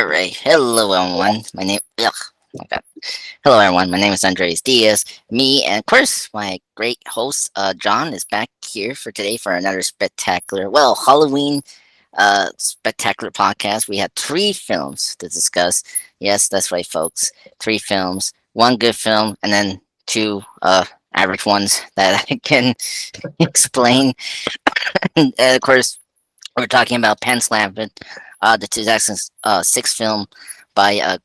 All right. Hello, everyone. My God. Hello, everyone. My name is Andres Diaz. Me and, of course, my great host, John, is back here for today for another spectacular, Halloween spectacular podcast. We had three films to discuss. Yes, that's right, folks. Three films. One good film, and then two average ones that I can explain. And, of course, we're talking about Pan's Labyrinth, the 2006 film by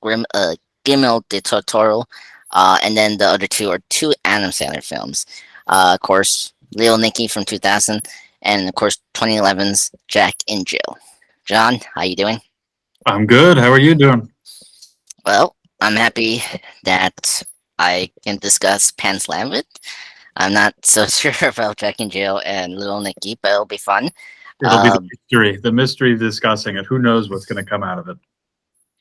Guillermo del Toro, and then the other two are two Adam Sandler films. Of course, Little Nicky from 2000, and of course 2011's Jack in Jill. John, how you doing? I'm good. How are you doing? Well, I'm happy that I can discuss Pan's Labyrinth. I'm not so sure about Jack in Jill and Little Nicky, but it'll be fun. It'll be Um, the mystery of discussing it. Who knows what's going to come out of it?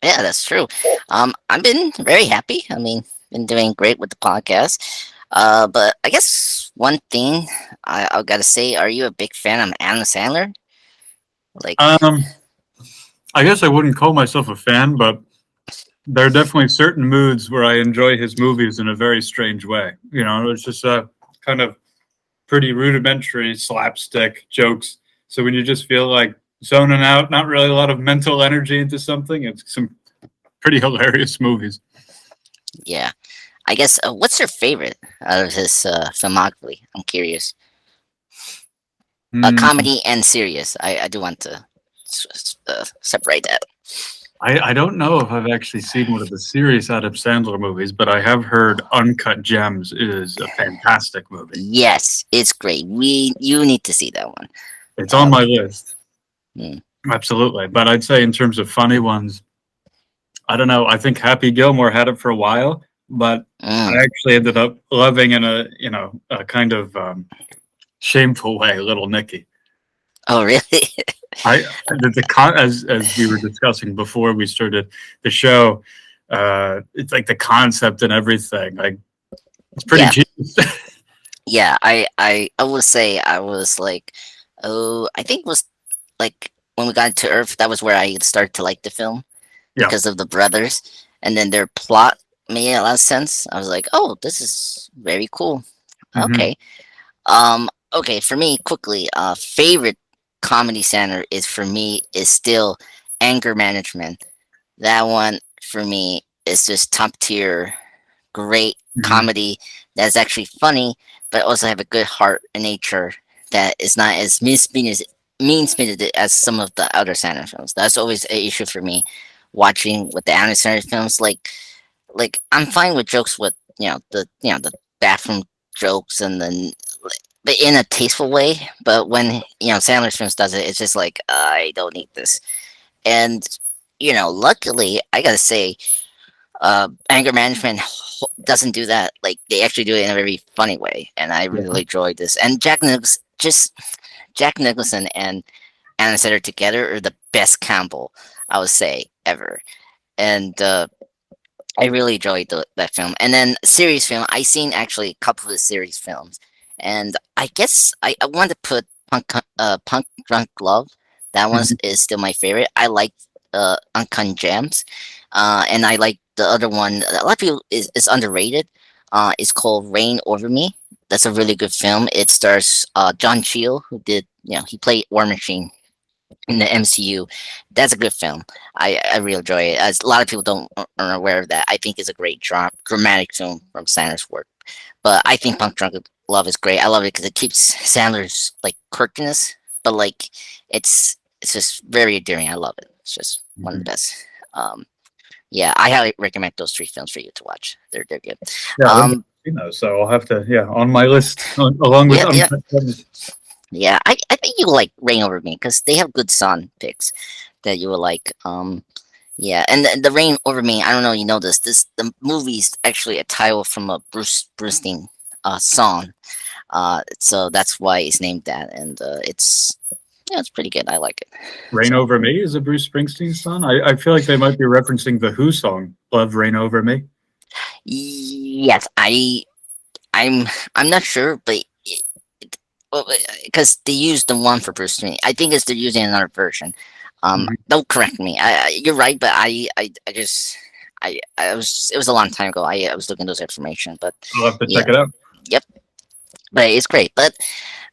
Yeah, that's true. I've been very happy. I mean, been doing great with the podcast. But I guess one thing I've got to say, are you a big fan of Adam Sandler? Like, Um, I guess I wouldn't call myself a fan, but there are definitely certain moods where I enjoy his movies in a very strange way. It's just a kind of pretty rudimentary slapstick jokes. So when you just feel like zoning out, not really a lot of mental energy into something, it's some pretty hilarious movies. yeah, I guess. What's your favorite out of his filmography? I'm curious. Hmm. Comedy and serious. I do want to separate that. I don't know if I've actually seen one of the serious Adam Sandler movies, but I have heard Uncut Gems is a fantastic movie. Yes, it's great. You need to see that one. It's on my list. Hmm. Absolutely. But I'd say in terms of funny ones, I don't know. I think Happy Gilmore had it for a while, but I actually ended up loving in a kind of shameful way, Little Nicky. Oh, really? As we were discussing before we started the show, it's like the concept and everything. Like it's pretty Yeah. genius. Yeah, I will say I was like, oh, I think it was like when we got to Earth, that was where I started to like the film Yeah. because of the brothers, and then their plot made a lot of sense. I was like, oh, this is very cool. Mhm. Okay, okay, for me, quickly, favorite comedy center is for me is still Anger Management. That one for me is just top tier, great Mhm. comedy that's actually funny, but also have a good heart and nature that is not as mean spirited as some of the other Sandler films. That's always an issue for me watching with the Adam Sandler films. Like I'm fine with jokes with the bathroom jokes and then but in a tasteful way. But when Sandler's films does it, it's just like I don't need this. And luckily, I gotta say, Anger Management doesn't do that. Like they actually do it in a very funny way, and I really enjoyed this. And Jack Nicholson and Anna Sutter together are the best combo I would say ever. And I really enjoyed that film. And then series film, I seen actually a couple of the series films, and I guess I want to put Punk Drunk Love. That one Mhm. is still my favorite. I like Uncut Gems, and I like the other one. A lot of people is underrated. It's called Rain Over Me. That's a really good film. It stars John Cheal, who did he played War Machine in the MCU. That's a good film. I really enjoy it. As a lot of people don't aren't aware of that. I think it's a great dramatic film from Sandler's work. But I think Punk Drunk Love is great. I love it because it keeps Sandler's like quirkiness, but like it's just very endearing. I love it. It's just one of the best. Um, yeah, I highly recommend those three films for you to watch. They're good. Yeah, I haven't Um, seen those, so I'll have to on my list along with yeah, yeah, Uncut Gems. yeah. I think you will like Rain Over Me because they have good song picks that you will like. Yeah, and the Rain Over Me. I don't know. You know this. The movie's actually a title from a Bruce Springsteen song. So that's why it's named that, and it's pretty good. I like it. Rain So Over Me is a Bruce Springsteen song. I feel like they might be referencing the Who song, Love Rain Over Me. yes, I'm I'm not sure, but because they used the one for Bruce Springsteen. I think it's they're using another version. Mhm. Don't correct me. You're right, but I just I was it was a long time ago. I was looking those information, but I'll have to yeah, check it out. yep. But it's great. But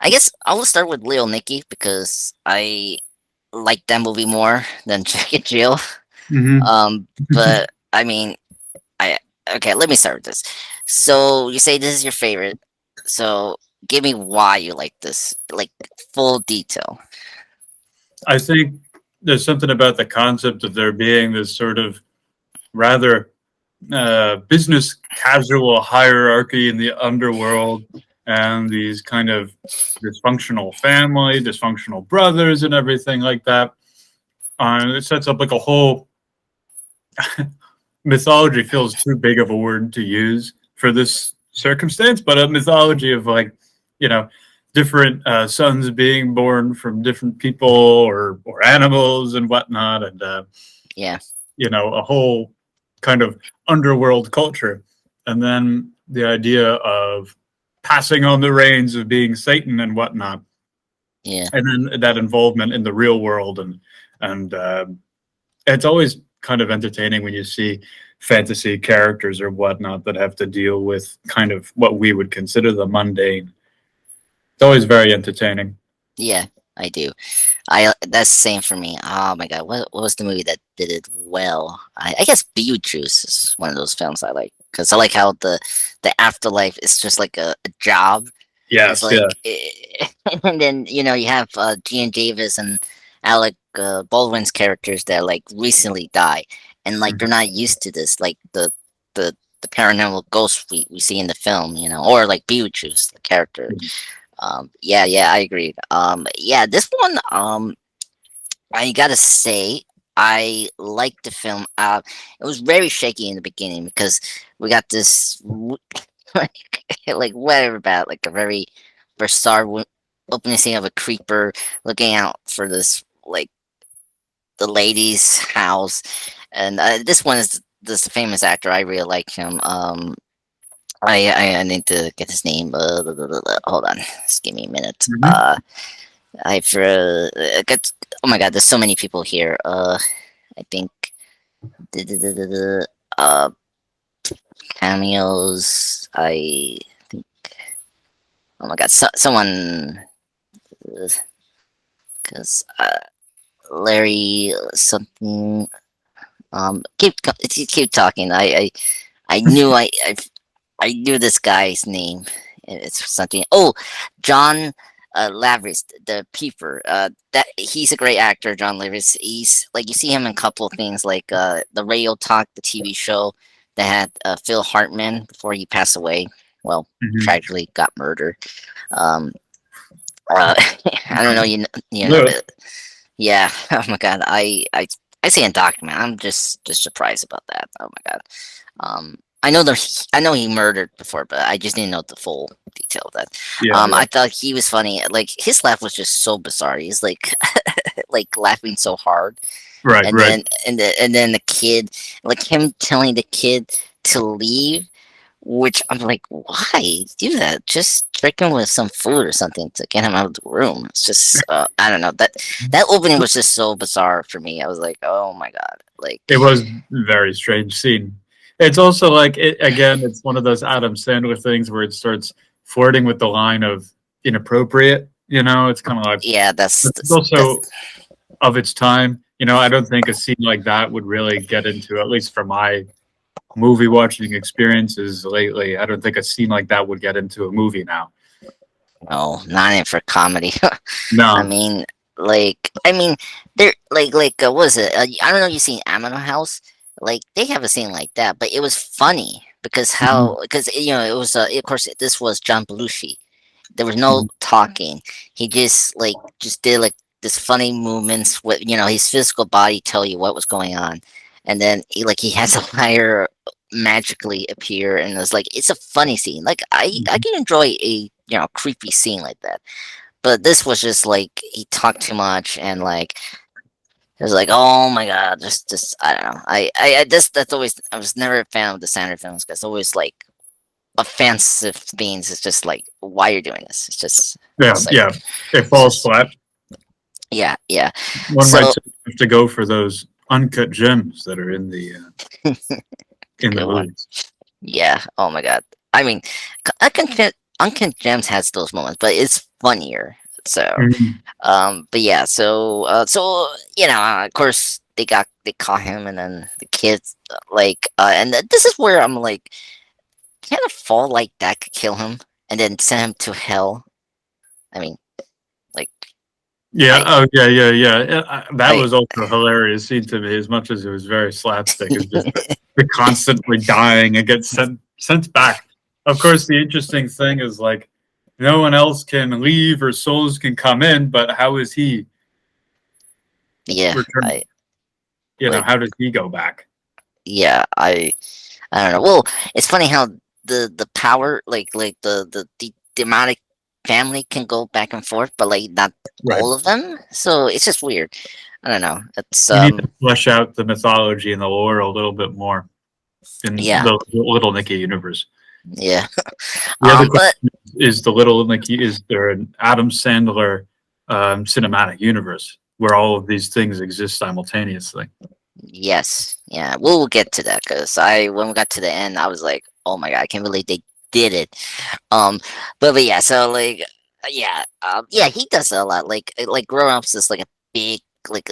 I guess I will start with Leo Nicky because I like that movie more than Jack and Jill. Hmm. But I mean, I okay. Let me start with this. So you say this is your favorite. So give me why you like this, like full detail. I think there's something about the concept of there being this sort of rather business casual hierarchy in the underworld and these kind of dysfunctional family, dysfunctional brothers, and everything like that. It sets up like a whole mythology feels too big of a word to use for this circumstance, but a mythology of like, you know, different sons being born from different people or animals and whatnot, and Yeah, a whole kind of underworld culture, and then the idea of passing on the reins of being Satan and whatnot, yeah, and then that involvement in the real world, and it's always kind of entertaining when you see fantasy characters or whatnot that have to deal with kind of what we would consider the mundane. It's always very entertaining. yeah. I do. I That's the same for me. Oh my god, what was the movie that did it well? I guess Beetlejuice is one of those films I like because I like how the afterlife is just like a job. It's Yes, yeah. like, and then you have Gene Davis and Alec Baldwin's characters that like recently die, and like they're Mhm. not used to this, like the paranormal ghosts we see in the film, or like Beetlejuice, the character. Yeah, yeah, I agree. Yeah, this one, I gotta say, I liked the film. It was very shaky in the beginning because we got this like whatever about like a very bizarre opening scene of a creeper looking out for this like the lady's house, and this one is this famous actor. I really like him. I need to get his name. Hold on, just give me a minute. Mhm. I've got. Oh my god, there's so many people here. I think uh cameos. I think. Oh my god, someone because Larry something. Keep talking. I knew I knew this guy's name. It's something. Oh, John Lavis, the Peeper. That he's a great actor. John Lavis. He's like you see him in a couple of things like the Radio Talk, the TV show that had Phil Hartman before he passed away. Well, Mhm. tragically got murdered. Um, uh, I don't know. You know, Yeah. but yeah. Oh my god. I see in document. I'm just surprised about that. Oh my god. I know he murdered before, but I just didn't know the full detail of that. Yeah, yeah. I thought he was funny. Like his laugh was just so bizarre. He's like like laughing so hard, Right, and right. then the kid, like him telling the kid to leave, which I'm like, why do that? Just trick him with some food or something to get him out of the room. It's just I don't know that opening was just so bizarre for me. I was like, oh my god, like It was a very strange scene. It's also like it again. It's one of those Adam Sandler things where it starts flirting with the line of inappropriate. It's kind of like, yeah, but it's also of its time. I don't think a scene like that would really get into, at least for my movie watching experiences lately. I don't think a scene like that would get into a movie now. no, not in for comedy. I No. mean, I mean, they're what was it? I don't know. You seen Amino House? Like they have a scene like that, but it was funny Mhm. because it was of course this was John Belushi. There was no Mhm. talking. He just did like this funny movements with his physical body tell you what was going on, and then he has a fire magically appear, and it's like it's a funny scene. Like I Mhm. can enjoy a creepy scene like that, but this was just like he talked too much and like it was like oh my god, just I don't know. I just that's always I was never a fan of the Sandler films because always like offensive things. It's just like why you're doing this. It's just Yeah, it's like yeah. It it's falls just flat. Yeah, yeah. One might So say you have to go for those uncut gems that are in the good one. movies. Yeah. Oh my god. I mean, Uncut Gems has those moments, but it's funnier. So, Mhm. but yeah. So of course they caught him, and then the kids this is where I'm like, can a fall like that could kill him and then send him to hell? I mean, like, Yeah. I, Oh, yeah, yeah, yeah. Yeah, that I, was also a hilarious scene to me, as much as it was very slapstick. It's just the constantly dying and get sent back. Of course, the interesting thing is like no one else can leave or souls can come in, but how is he yeah, returned? like, How does he go back? yeah, I don't know. Well, it's funny how the power, the demonic family can go back and forth, but like not Right. all of them. So it's just weird. I don't know. It's You need to flesh out the mythology and the lore a little bit more in yeah, the Little Nicky universe. yeah. The other But question is the Little Nicky, is there an Adam Sandler cinematic universe where all of these things exist simultaneously? yes, yeah, we'll get to that because I when we got to the end, I was like, oh my god, I can't believe they did it. Um, but yeah, so yeah, he does a lot. Like Grown Ups is like a big like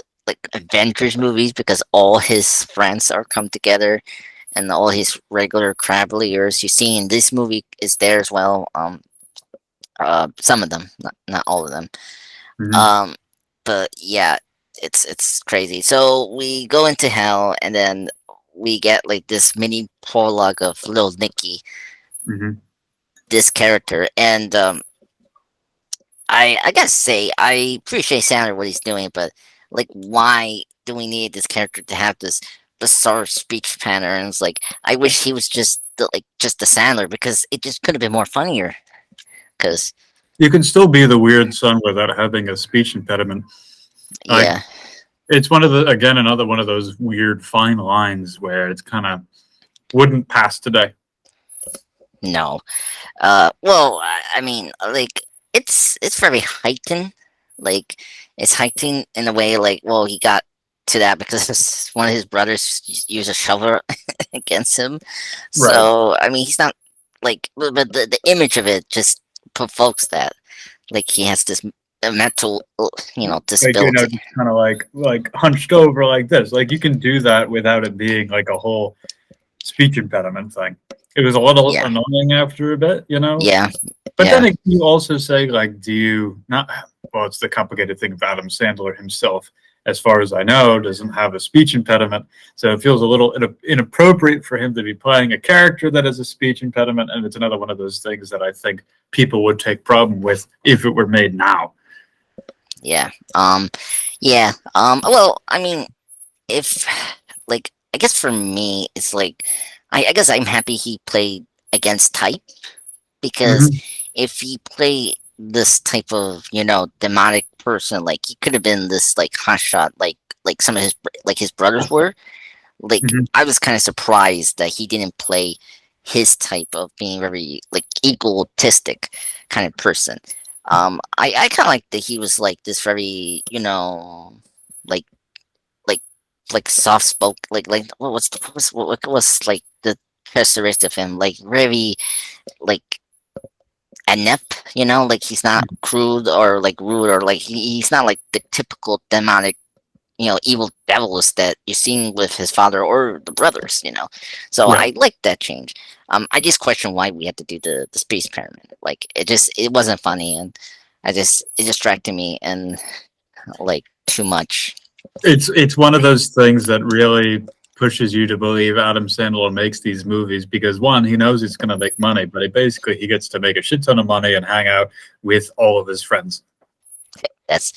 adventures movies because all his friends are come together and all his regular Cavaliers you see in this movie is there as well. Some of them, not all of them. Hmm. Um, but yeah, it's crazy. So we go into hell, and then we get like this mini prologue of Little Nicky, Hmm. this character, and I gotta say I appreciate Sandler what he's doing, but like, why do we need this character to have this bizarre speech patterns? Like, I wish he was just the Sandler because it just could have been more funnier. Because You can still be the weird son without having a speech impediment. Like, yeah, it's one of the, again, another one of those weird fine lines where it's kind of wouldn't pass today. no. Well, I mean, like it's very heightened. Like it's heightened in a way. Like, well, he got to that because one of his brothers used a shovel against him. Right. So I mean, he's not but the image of it just provokes that. Like he has this mental, Like, disability. just kind of like hunched over like this. Like, you can do that without it being like a whole speech impediment thing. It was a little Yeah, annoying after a bit. yeah, But then yeah, you also say, like, do you not? Well, it's the complicated thing of Adam Sandler himself, as far as I know, doesn't have a speech impediment. So it feels a little inappropriate for him to be playing a character that has a speech impediment. And it's another one of those things that I think people would take problem with if it were made now. yeah. Yeah. Well, I mean, if I guess for me it's like I guess I'm happy he played against type because Hmm. if he played this type of demonic person, like he could have been this like hotshot like some of his brothers were. Like Hmm. I was kind of surprised that he didn't play his type of being very like egotistic kind of person. I kind of like that he was like this very like like soft spoke like what was like the characteristic of him, like very like inept, like he's not crude or like rude or like he's not like the typical demonic evil devils that you're seeing with his father or the brothers. So Right. I like that change. I just question why we had to do the space pyramid. Like it wasn't funny, and it distracted me and like too much. It's one of those things that really pushes you to believe Adam Sandler makes these movies because, one, he knows he's going to make money, but he gets to make a shit ton of money and hang out with all of his friends. That's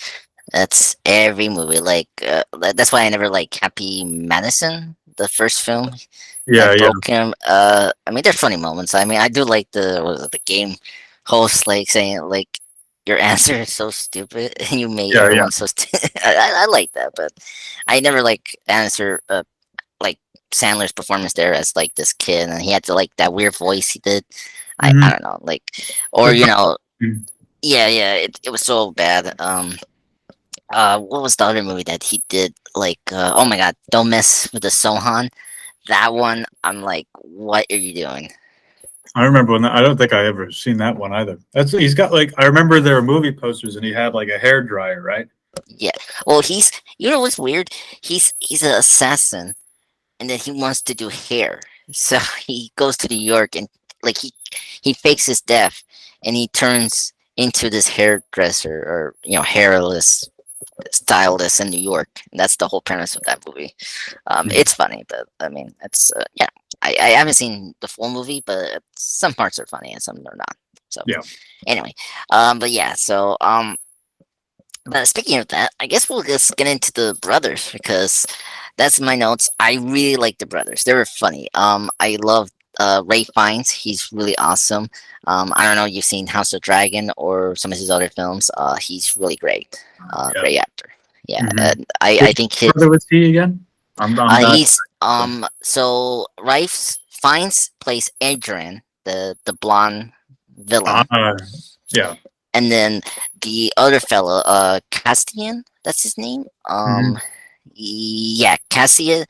that's every movie. Like that's why I never like Happy Madison, the first film. Yeah, That yeah, broke him. I mean, there's funny moments. I mean, I do like the game host like saying like your answer is so stupid and you made yeah, yeah. everyone so stupid. I like that, but I never like answer like Sandler's performance there as like this kid, and he had to like that weird voice he did. I Hmm. don't know, like or The time. yeah, it was so bad. what was the other movie that he did? Like, oh my god, Don't Mess with the Sohan. That one, I'm like, what are you doing? I remember when I don't think I ever seen that one either. That's he's got like I remember there were movie posters and he had like a hair dryer, right? Yeah. Well, you know what's weird? He's an assassin, and then he wants to do hair. So he goes to New York and like he fakes his death, and he turns into this hairdresser or hairless stylist in New York. And that's the whole premise of that movie. Mhm. It's funny, but I mean, it's yeah. I haven't seen the full movie, but some parts are funny and some are not. So Yeah. anyway, but yeah, so but speaking of that, I guess we'll just get into the brothers because that's my notes. I really like the brothers. They were funny. I love Ray Fiennes. He's really awesome. I don't know if you've seen House of Dragon or some of his other films. He's really great. Yeah. Great actor. Yeah, Hmm. and I Which think brother was he again? I'm bad. he's so Fiennes plays Adrian, the blonde villain, Ah, yeah. and then the other fellow, Castian, that's his name. Hmm. Yeah, Cassia,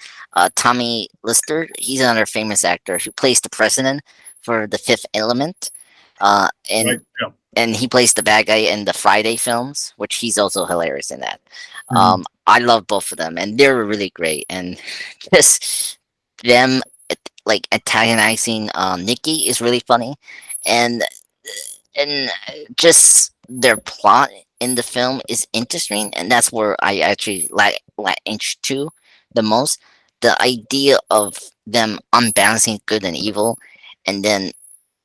Tommy Lister. He's another famous actor who plays the president for The Fifth Element, uh, and Right. Yeah. and he plays the bad guy in the Friday films, which he's also hilarious in that. Hmm. I love both of them, and they're really great. And just them like antagonizing Nikki is really funny, and just their plot in the film is interesting, and that's where I actually like into the most. The idea of them unbalancing good and evil, and then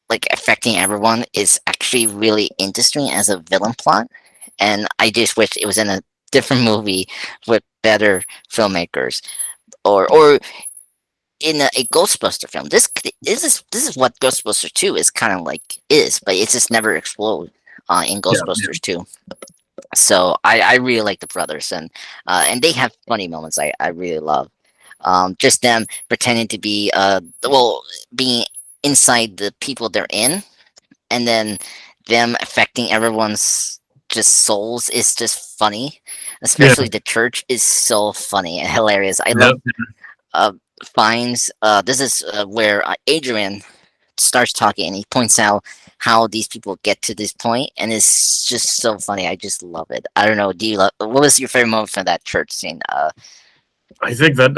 like affecting everyone is actually really interesting as a villain plot. And I just wish it was in a different movie with better filmmakers, or in a Ghostbuster film. This is what Ghostbuster 2 is kind of like is, but it just never exploded in Yeah. Yeah. Ghostbusters 2. So I really like the brothers, and they have funny moments I really love. Just them pretending to be being inside the people they're in, and then them affecting everyone's just souls is just funny. Yeah. Especially the church is so funny and hilarious. I love Yep. uh, finds this is where Adrian starts talking and he points out how these people get to this point, and it's just so funny. I just love it. I don't know. Do you love? What was your favorite moment from that church scene? I think that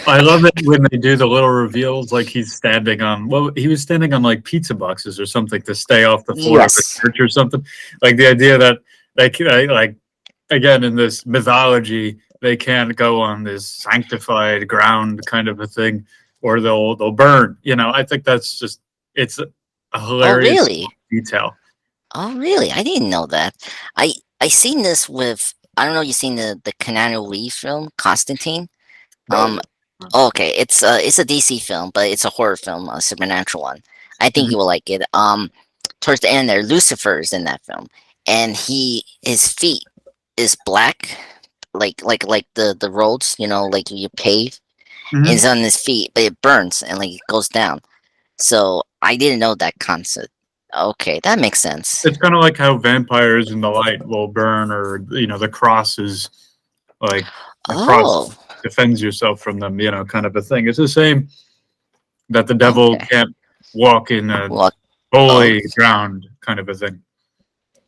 I love it when they do the little reveals, like he's standing on well, he was standing on like pizza boxes or something to stay off the floor of the Yes. church or something. Like the idea that like again in this mythology they can't go on this sanctified ground kind of a thing, or they'll burn. You know, I think that's just it's a Oh, hilarious really? detail. Oh, really? I didn't know that. I seen this with. I don't know. You seen the Keanu Reeves film Constantine? Um. No. Okay, it's a DC film, but it's a horror film, a supernatural one. I think Mhm. you will like it. Towards the end there, Lucifer is in that film, and his feet is black, like the roads, like you pave, and it's Mhm. on his feet, but it burns and like it goes down. So I didn't know that concept. Okay, that makes sense. It's kind of like how vampires in the light will burn, or you know, the cross is like the cross Oh, defends yourself from them, you know, kind of a thing. It's the same that the devil okay. can't walk in a Well, oh, holy ground, kind of a thing.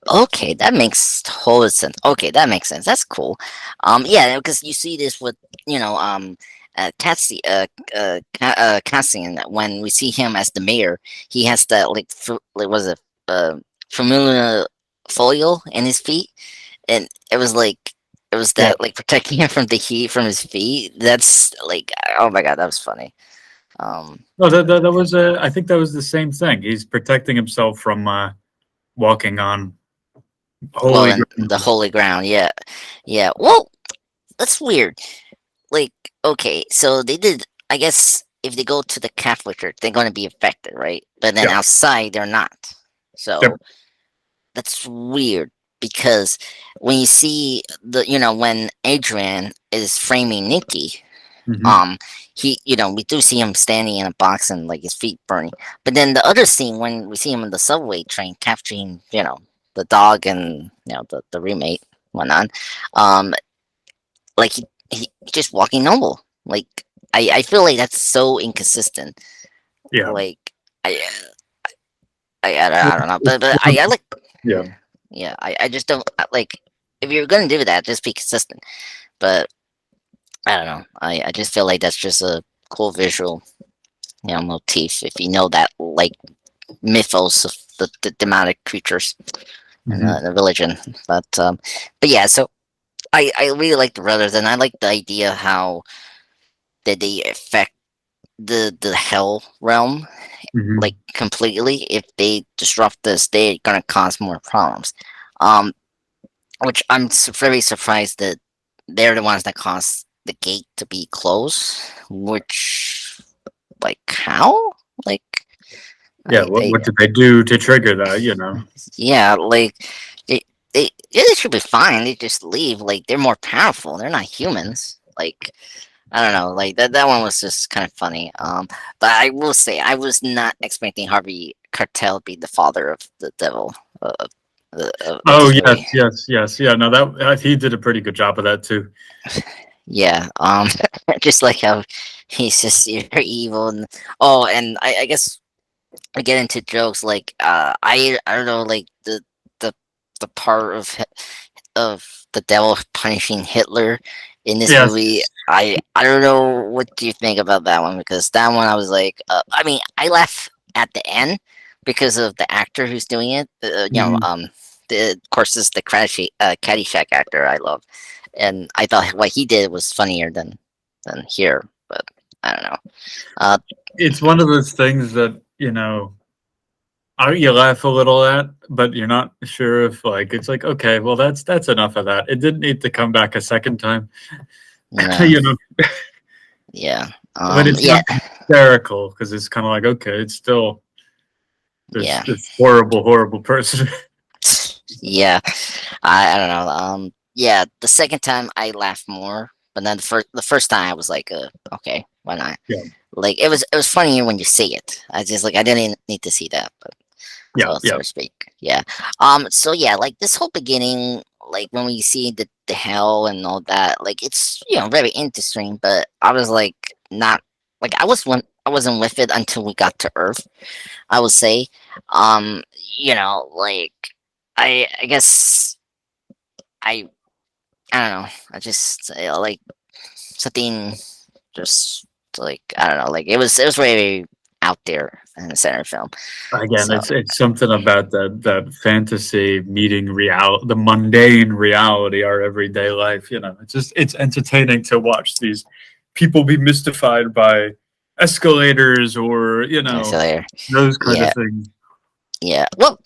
okay, that makes total sense. Okay, that makes sense. That's cool. Yeah, because you see this with Cassian. When we see him as the mayor, he has that like was it familiar folio in his feet, and it was Yeah. that like protecting him from the heat from his feet. That's like, oh my god, that was funny. Um, No, that was I think that was the same thing. He's protecting himself from walking on well, holy in the ground. holy ground, yeah, yeah. Well, that's weird. Like, okay, so they did. I guess if they go to the Catholic Church, they're going to be affected, right? But then Yeah. outside, they're not. Yep. So that's weird because when you see when Adrian is framing Nikki, Hmm. um, we do see him standing in a box and like his feet burning. But then the other scene when we see him in the subway train capturing, the dog and the roommate. whatnot. Um, like he just walking normal. Like I feel like that's so inconsistent. Yeah. Like I I don't know, but I like Yeah. yeah I just don't like if you're gonna do that, just be consistent. But I don't know. I just feel like that's just a cool visual, motif if you know that like mythos of the demonic creatures and Hmm. the religion. But yeah, so I really like the brothers, and I like the idea how that they affect the hell realm like Hmm. completely. If they disrupt this, they're gonna cause more problems. Um, which very surprised that they're the ones that caused the gate to be closed. Which, like, how? Like, Yeah. I What did they do to trigger that? You know. yeah, like they yeah, they should be fine. They just leave. Like they're more powerful. They're not humans. Like I don't know. Like that one was just kind of funny. But I will say I was not expecting Harvey Keitel to be the father of the devil of Oh this yes, movie. yes, yes. Yeah. No, that he did a pretty good job of that too. Yeah. Just like how he's just very evil and and I guess I get into jokes like I don't know like the the part of the devil punishing Hitler in this Yes. movie. I don't know what do you think about that one because that one I was like I mean I laugh at the end because of the actor who's doing it. Mhm. Of course this is the Caddyshack actor I love, and I thought what he did was funnier than here, but I don't know. Uh, It's one of those things that you laugh a little at, but you're not sure if like it's like okay, well that's enough of that. It didn't need to come back a second time, no, you know. yeah, But it's yeah, not hysterical because it's kind of like okay, it's still this yeah. this horrible horrible person. Yeah, I don't know. Yeah, the second time I laughed more, but then the first time I was like, okay, why not? Yeah, Like it was funnier when you see it. I just like I didn't need to see that, but yeah, so yeah. to speak. Yeah. So yeah, like this whole beginning, like when we see the hell and all that, like it's very interesting. But I was like not like I wasn't with it until we got to Earth. I would say, like I guess I I don't know. I just like something just like I don't know. Like it was very out there in the center film. Again, So it's something about that fantasy meeting the mundane reality, our everyday life. It's entertaining to watch these people be mystified by escalators or so there, those kind of yeah, things. yeah. Well,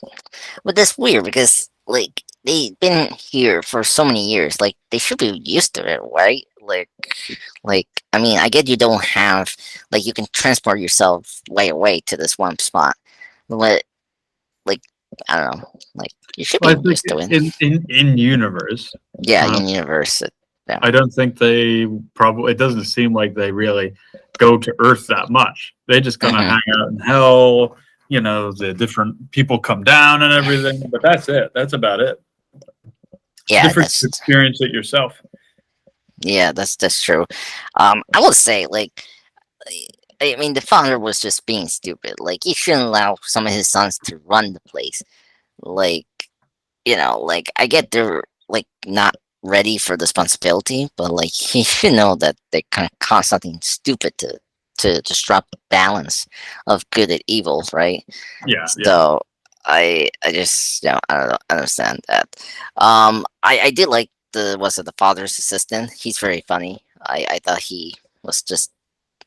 but that's weird because like they've been here for so many years. Like they should be used to it, right? Like I mean, I get you don't have like you can transport yourself way away to this one spot, but like I don't know, like you should Well, be I think used to it. in universe, Yeah, uh, in universe. Yeah. I don't think they probably. It doesn't seem like they really go to Earth that much. They just kind of Hmm. hang out in hell. The different people come down and everything, but that's it. That's about it. It's Yeah, different to experience it yourself. that's true. I will say, like, I mean, the founder was just being stupid. Like, he shouldn't allow some of his sons to run the place. Like, like I get they're like not ready for the responsibility, but like he should know that they kind of cause something stupid to disrupt the balance of good and evil, right? Yeah, yeah. So I just I don't know, understand that. I did like the was it the father's assistant. He's very funny. I thought he was just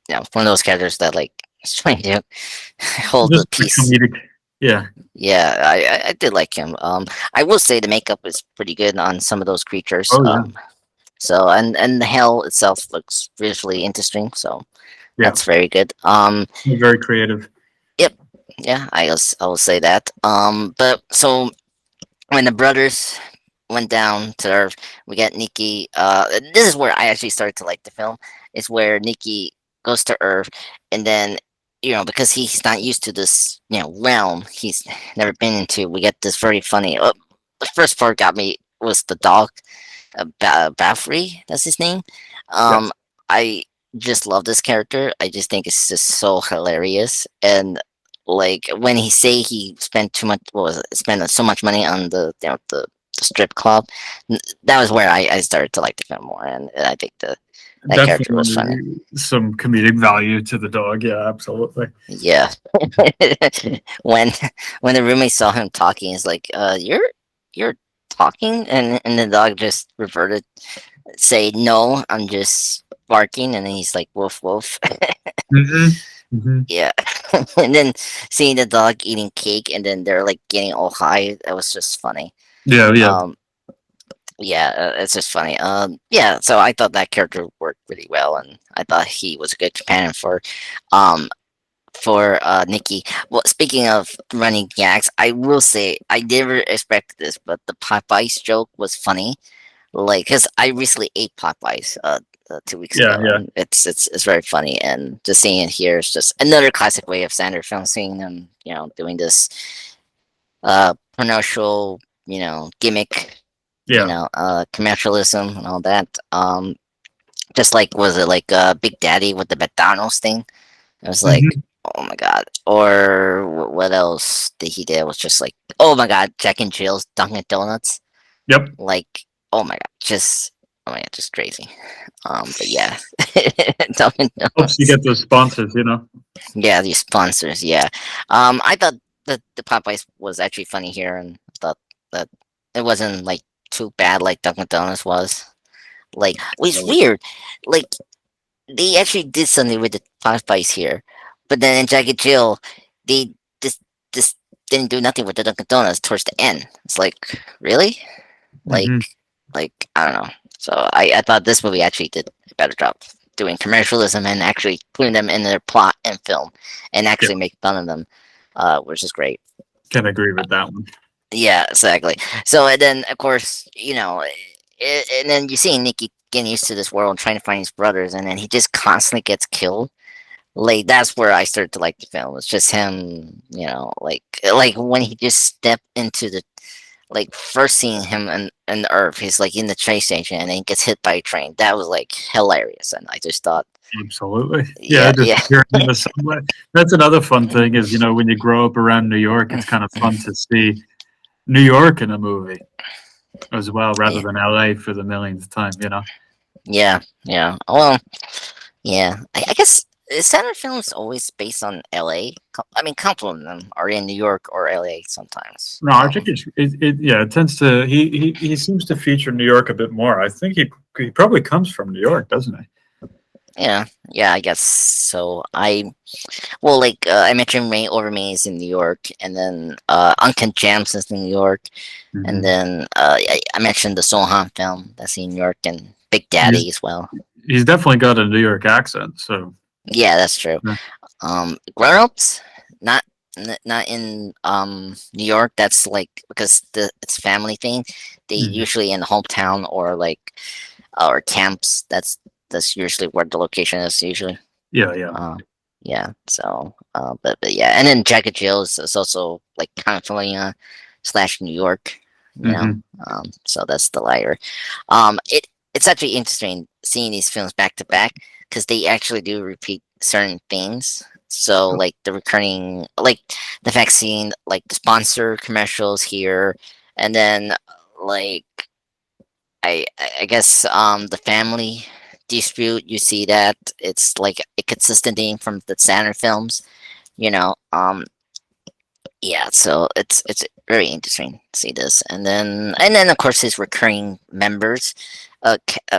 one of those characters that like is trying to hold the Just the piece. comedic. Yeah. Yeah, I did like him. I will say the makeup is pretty good on some of those creatures. Oh yeah. So and the hell itself looks visually interesting. So Yeah. that's very good. Very creative. Yep, yeah, I will say that. But so when the brothers went down to Earth, we got Nikki. This is where I actually started to like the film. Is where Nikki goes to Earth, and then because he's not used to this realm he's never been into. We get this very funny. The first part got me was the dog, Baffrey. That's his name. Yes. I just love this character. I just think it's just so hilarious. And like when he say he spent too much, what was it? Spent so much money on the strip club. That was where I started to like the film more, and I think that character was funny. Definitely some comedic value to the dog. Yeah, absolutely. Yeah. when when the roommate saw him talking, he's like, you're talking," and the dog just reverted, say, "No, I'm just barking," and then he's like, "Woof woof." Hmm. Hmm. Yeah. And then seeing the dog eating cake, and then they're like getting all high. That was just funny. Yeah, yeah. Um, yeah, it's just funny. Yeah. So I thought that character worked really well, and I thought he was a good companion um, Nikki. Well, speaking of running gags, I will say I never expected this, but the Popeyes joke was funny. Like, cause I recently ate Popeyes 2 weeks Yeah, ago, yeah. and it's very funny. And just seeing it here is just another classic way of Sandler film, seeing them, doing this commercial, gimmick, Yeah. commercialism and all that. Just like, was it like Big Daddy with the McDonald's thing? It was like, Hmm. oh my god. Or what else did he did? Was just like, oh my god, Jack and Jill's Dunkin' Donuts. Yep. Like, oh my god, oh my god, just crazy. But yeah, Dunkin' Helps you Donuts. get those sponsors, you know? Yeah, these sponsors. Yeah. I thought that the Popeyes was actually funny here, and I thought that it wasn't like too bad like Dunkin' Donuts was. Like, it's weird. Like, they actually did something with the Popeyes here, but then in Jack and Jill, they just didn't do nothing with the Dunkin' Donuts towards the end. It's like, really? Like, Hmm. I don't know. So I thought this movie actually did a better job doing commercialism and actually putting them in their plot and film, and Yeah, actually make fun of them, which is great. can agree with that one. Yeah, exactly. So and then of course and then you see Nicky getting used to this world, trying to find his brothers, and then he just constantly gets killed. Like, that's where I started to like the film. It's just him, like when he just stepped into the, like, first seeing him in the Earth, he's like in the train station, and then he gets hit by a train. That was like hilarious, and I just thought, Absolutely. Yeah, yeah, just yeah, hearing in the subway. That's another fun thing is, when you grow up around New York, it's kind of fun to see New York in a movie as well, rather yeah, than LA for the millionth time. yeah, yeah. Well, yeah, I guess Saturn films always based on L.A. I mean, couple of them are in New York or L.A. sometimes. No, I think it tends to he seems to feature New York a bit more. I think he probably comes from New York, doesn't he? Yeah, yeah, I guess so. Well, like, I mentioned Rain Over Me is in New York, and then Uncut Gems is in New York, and Hmm. then I mentioned the Sohan film that's in New York, and Big He's Daddy as well. he's definitely got a New York accent, so Yeah, that's true. yeah. Grown Ups, not not in New York. That's like because it's family thing. They Mhm. usually in the hometown or like or camps. That's usually where the location is usually. Yeah, yeah. Uh, yeah. So, but yeah, and then Jack and Jill is also like California slash New York. You know, Hmm. so that's the layer. It's actually interesting seeing these films back to back because they actually do repeat certain things. So like the recurring, like the vaccine, like the sponsor commercials here, and then like I guess the family dispute. You see that it's like a consistent theme from the Sandler films. You know, yeah, so it's very interesting to see this, and then of course his recurring members,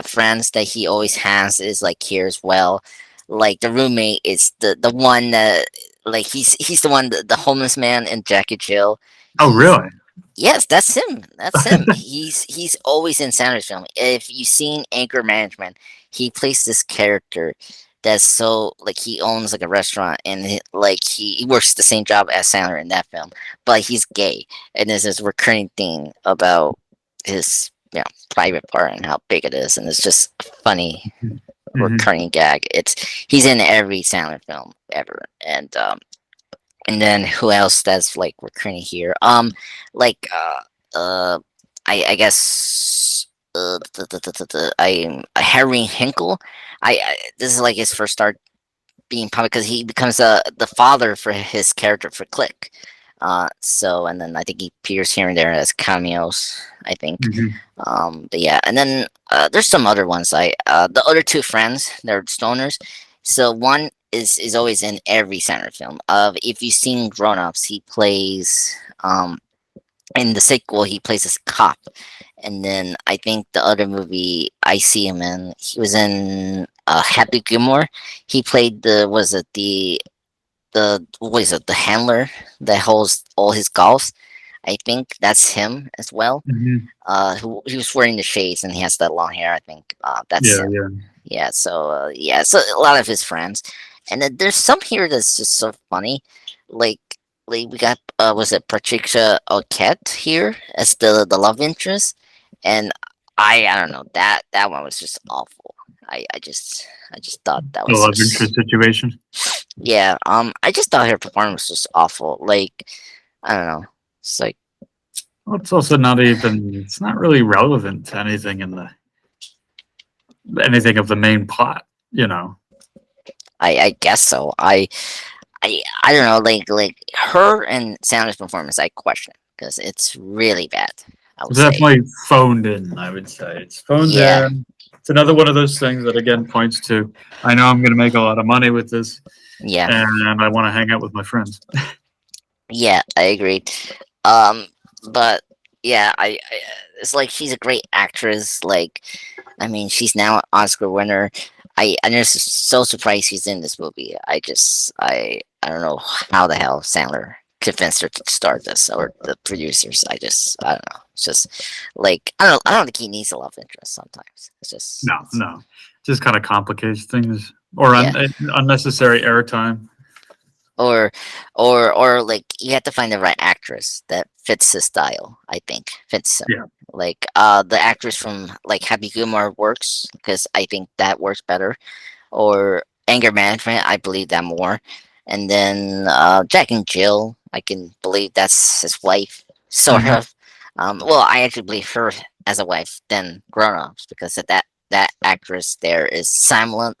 friends that he always has is like here as well. Like the roommate is the one that, like, he's the one, the homeless man in Jack and Jill. Oh, He's really? Yes, that's him. That's him. He's always in Sanders film. If you've seen Anger Management, he plays this character that's so, like, he owns like a restaurant, and like he works the same job as Sandler in that film, but he's gay, and there's this recurring thing about his, private part and how big it is, and it's just a funny Hmm. recurring gag. He's in every Sandler film ever, and then who else that's like recurring here? Like I guess I Harry Hinkle. This is like his first start being public because he becomes the father for his character for Click. So and then I think he appears here and there as cameos. I think. Hmm. But yeah, and then there's some other ones. The other two friends, they're stoners. So one is always in every Sandler film. If you've seen Grown Ups, he plays in the sequel he plays this cop, and then I think the other movie I see him in, he was in Happy Gilmore. He played the was it the what is it the handler that holds all his golfs. I think that's him as well. Hmm. Who he was wearing the shades and he has that long hair. I think that's Yeah, him. yeah. Yeah. So a lot of his friends, and then there's some here that's just so funny, like we got was it Patricia Arquette here as the love interest, and I don't know that one was just awful. I just thought that The was love interest just situation. yeah. I just thought her performance was awful. Like I don't know. It's like Well, it's also not even. It's not really relevant to anything of the main plot. You know. I guess so. I don't know, like her and Sandler's performance, I question because it's really bad. I would It's say, definitely phoned in. I would say it's phoned yeah, in. It's another one of those things that again points to. I know I'm going to make a lot of money with this, yeah, and I want to hang out with my friends. yeah. I agree. Um, but yeah, it's like she's a great actress. Like, I mean, she's now an Oscar winner. I'm just so surprised she's in this movie. I don't know how the hell Sandler convinced her to start this or the producers. I don't know. It's just like I don't think he needs a love interest sometimes. No, It's no, just kind of complicates things or yeah. unnecessary airtime. Or or like you have to find the right actress that fits his style. I think fits him. Yeah. Like the actress from like Happy Gilmore works because I think that works better. Or Anger Management, I believe that more. And then Jack and Jill, I can believe that's his wife, sort Hmm. of. Well, I actually believe her as a wife than Grown Ups because of that actress there is Salma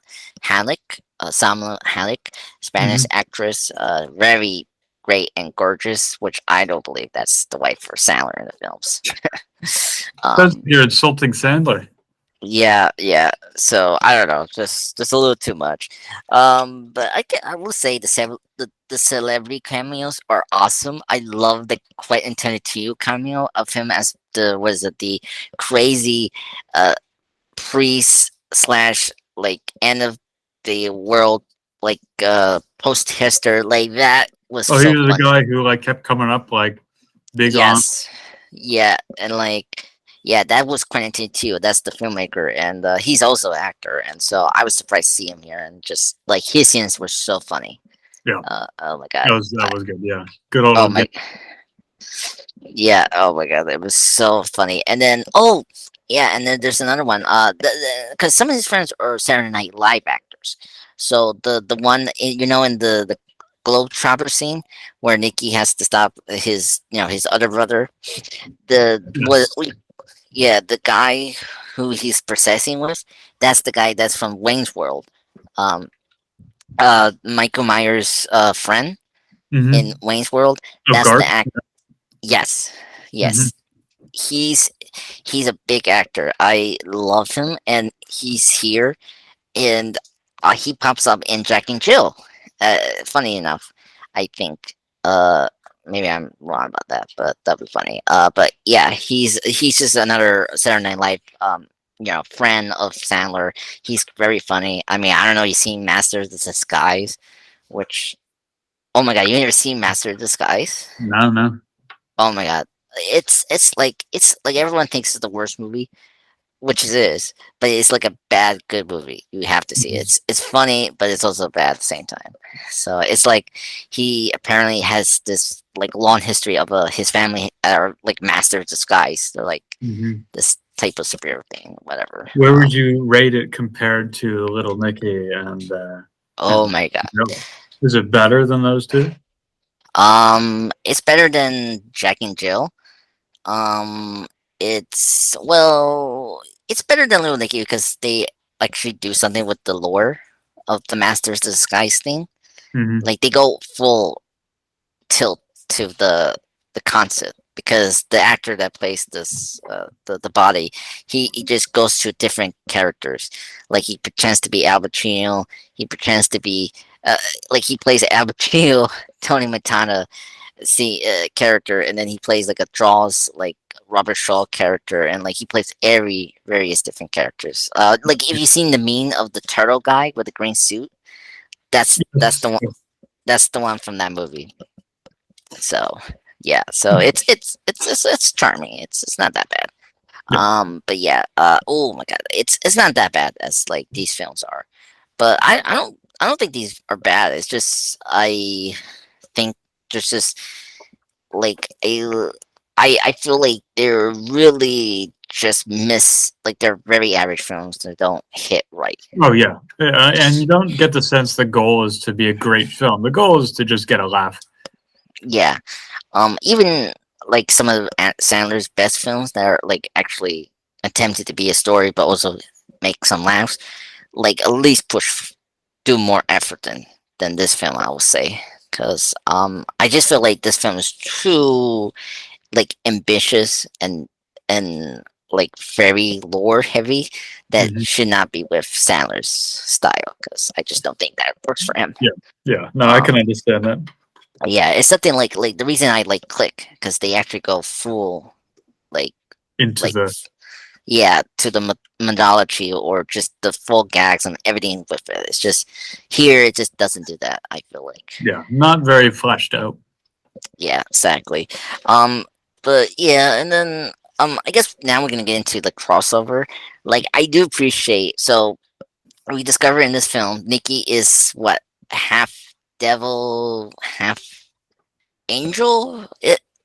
Hayek, Spanish Hmm. actress, very great and gorgeous, which I don't believe that's the wife for Sandler in the films. Says um, you're insulting Sandler. yeah, yeah. So I don't know, just a little too much. But I will say the celebrity cameos are awesome. I love the Quentin Tarantino cameo of him as the was it the crazy uh priest slash like end of the world like post history like that was Oh, he so was the funny. guy who like kept coming up like big on. Yes. Yeah, and like yeah, that was Quentin too. That's the filmmaker, and he's also an actor. And so I was surprised to see him here, and just like his scenes were so funny. Yeah, Oh my god. that was good. Yeah, good Oh old. my. Yeah. Oh my god, it was so funny. And then yeah, and then there's another one. Because some of his friends are Saturday Night Live actors. So the one in the Globetrotter scene where Nikki has to stop his his other brother. The what Yes. Yeah, the guy who he's processing with, that's the guy that's from Wayne's World. Um, Michael Myers' friend in Hmm. Wayne's World. Of That's the Garth. act. Yes, Hmm. yes. He's he's a big actor. I love him, and he's here, and he pops up in Jack and Jill. Funny enough, I think. Maybe I'm wrong about that, but that'd be funny. But yeah, he's just another Saturday Night Live friend of Sandler. He's very funny. I mean, I don't know. You seen Masters of Disguise, which oh my god, you never seen Master of Disguise? No, no. Oh my god, it's like everyone thinks it's the worst movie, which it is, but it's like a bad good movie. You have to see it. Mhm. It's funny, but it's also bad at the same time. So it's like he apparently has this like long history of his family are like master of disguise. They're like Mhm. this type of superhero thing, whatever. Where would you rate it compared to Little Nicky Oh and my god. Joe? Is it better than those two? It's better than Jack and Jill. Um, It's well, it's better than Little Nicky because they actually do something with the lore of the Masters of Disguise thing. Hmm. Like they go full tilt to the concept because the actor that plays this the body, he just goes to different characters. Like he pretends to be Al Pacino. He pretends to be uh, like he plays Al Pacino, Tony Montana character, and then he plays like a draws like Robert Shaw character, and like he plays every various different characters. Like if you've seen the meme of the turtle guy with the green suit, that's the Yes. one. That's the one from that movie. So yeah, so it's charming. It's not that bad. Yeah. But yeah, oh my god, it's not that bad as like these films are. But I don't think these are bad. It's just I think there's just like I feel like they're really just miss like they're very average films that don't hit right. Oh yeah, and you don't get the sense the goal is to be a great film. The goal is to just get a laugh. Yeah. Even like some of Sandler's best films that are like actually attempted to be a story but also make some laughs, like at least do more effort than this film, I will say. Because I just feel like this film is too like ambitious and like very lore heavy that Hmm. should not be with Sandler's style. Because I just don't think that works for him. Yeah, yeah. No, I can Um, understand that. yeah, it's something like the reason I like Click because they actually go full like Into like the yeah to the mythology or just the full gags and everything with it. It's just here it just doesn't do that. I feel like yeah, not very fleshed out. yeah, exactly. Um, but yeah, and then I guess now we're gonna get into the crossover. Like I do appreciate so we discover in this film Nikki is what half devil half angel.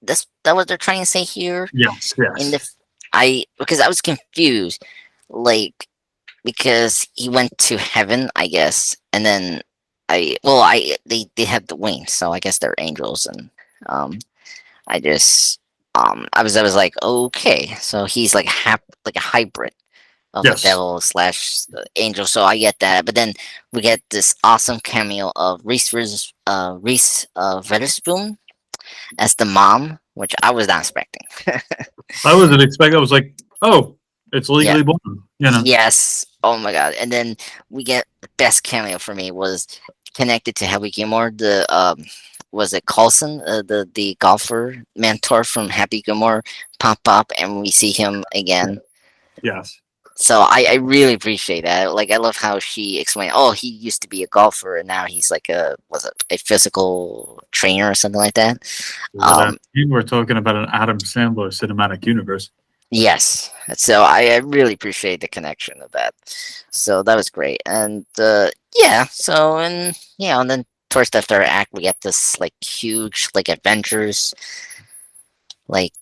That's that what they're trying to say here Yes, in yes, I because I was confused, like because he went to heaven, I guess, and then they have the wings, so I guess they're angels, and um I just I was like okay, so he's like like a hybrid of a yes, devil slash angel, so I get that, but then we get this awesome cameo of Reese Witherspoon as the mom, which I was not expecting. I wasn't expecting. I was like, oh, it's Yeah. legally blonde. You know. Yes. Oh my god. And then we get the best cameo for me was connected to Happy Gilmore. The was it Carlson, the golfer mentor from Happy Gilmore, pop up, and we see him again. Yes. So I really appreciate that. Like I love how she explained. Oh, he used to be a golfer, and now he's like a physical trainer or something like that. But Um, we're talking about an Adam Sandler cinematic universe. Yes. So I really appreciate the connection of that. So that was great. And yeah, so and yeah, and then towards the third act we get this like huge like adventures like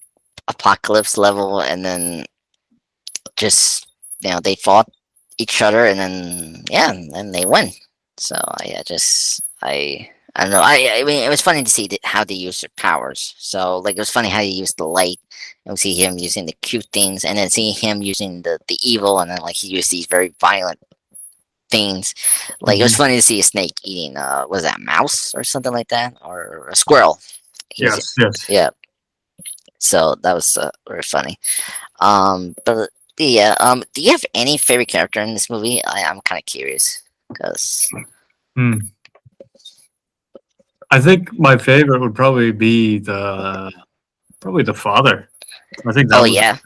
apocalypse level and then just they fought each other and then yeah, and then they win. So I just I don't know. I mean it was funny to see how they use their powers. So like it was funny how they use the light and we see him using the cute things and then seeing him using the evil and then like he used these very violent things. Like it was Hmm. funny to see a snake eating was that a mouse or something like that or a squirrel. He was Yes, yes. yeah. So that was very funny. But yeah, do you have any favorite character in this movie? I'm kind of curious because Hmm. I think my favorite would probably the father. I think that oh was yeah,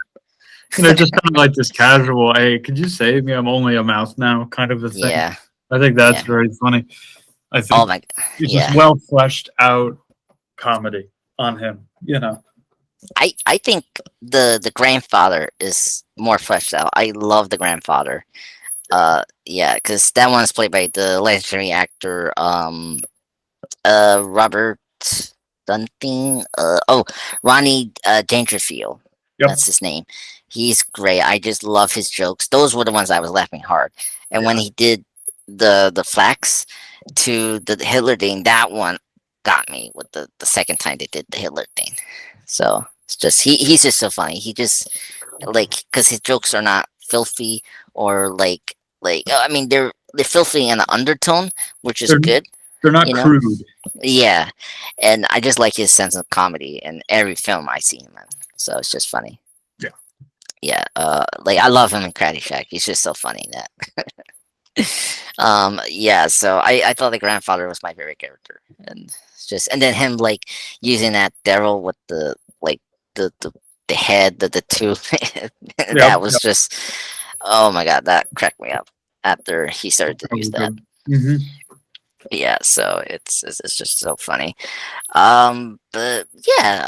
just kind of like this casual, hey, could you save me? I'm only a mouse now, kind of a thing. yeah, I think that's yeah. very funny. I Oh think my, it's just yeah. well fleshed out comedy on him. You know. I think the grandfather is more fleshed out. I love the grandfather. Yeah, because that one's played by the legendary actor Robert something. Ronnie Dangerfield. Yep. That's his name. He's great. I just love his jokes. Those were the ones I was laughing hard. And when Yeah. he did the flax to the Hitler thing, that one got me with the second time they did the Hitler thing. So It's just he's just so funny. He just like because his jokes are not filthy or I mean they're filthy in an undertone, which is They're good, they're not you know. crude. Yeah, and I just like his sense of comedy in every film I see him in. So it's just funny. Yeah. Yeah, like I love him in Caddyshack. He's just so funny in that. Yeah, so I thought the grandfather was my favorite character, and it's just and then him like using that Daryl with the like the the head, the tooth, Yep. that was just oh my god, that cracked me up after he started to use that. Mm-hmm. Yeah, so it's just so funny. But yeah,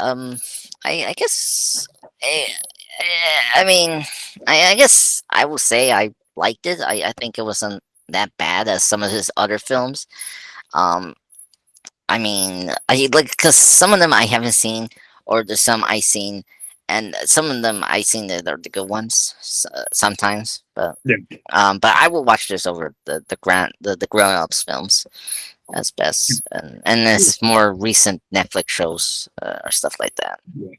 I guess, eh, I mean, I guess I will say I liked it. I think it wasn't that bad as some of his other films. Um, I mean, I like because some of them I haven't seen, or there's some I seen, and some of them I seen that are the good ones sometimes. Yeah. But I will watch this over the grown ups films as best, and this more recent Netflix shows or stuff like that. Yeah.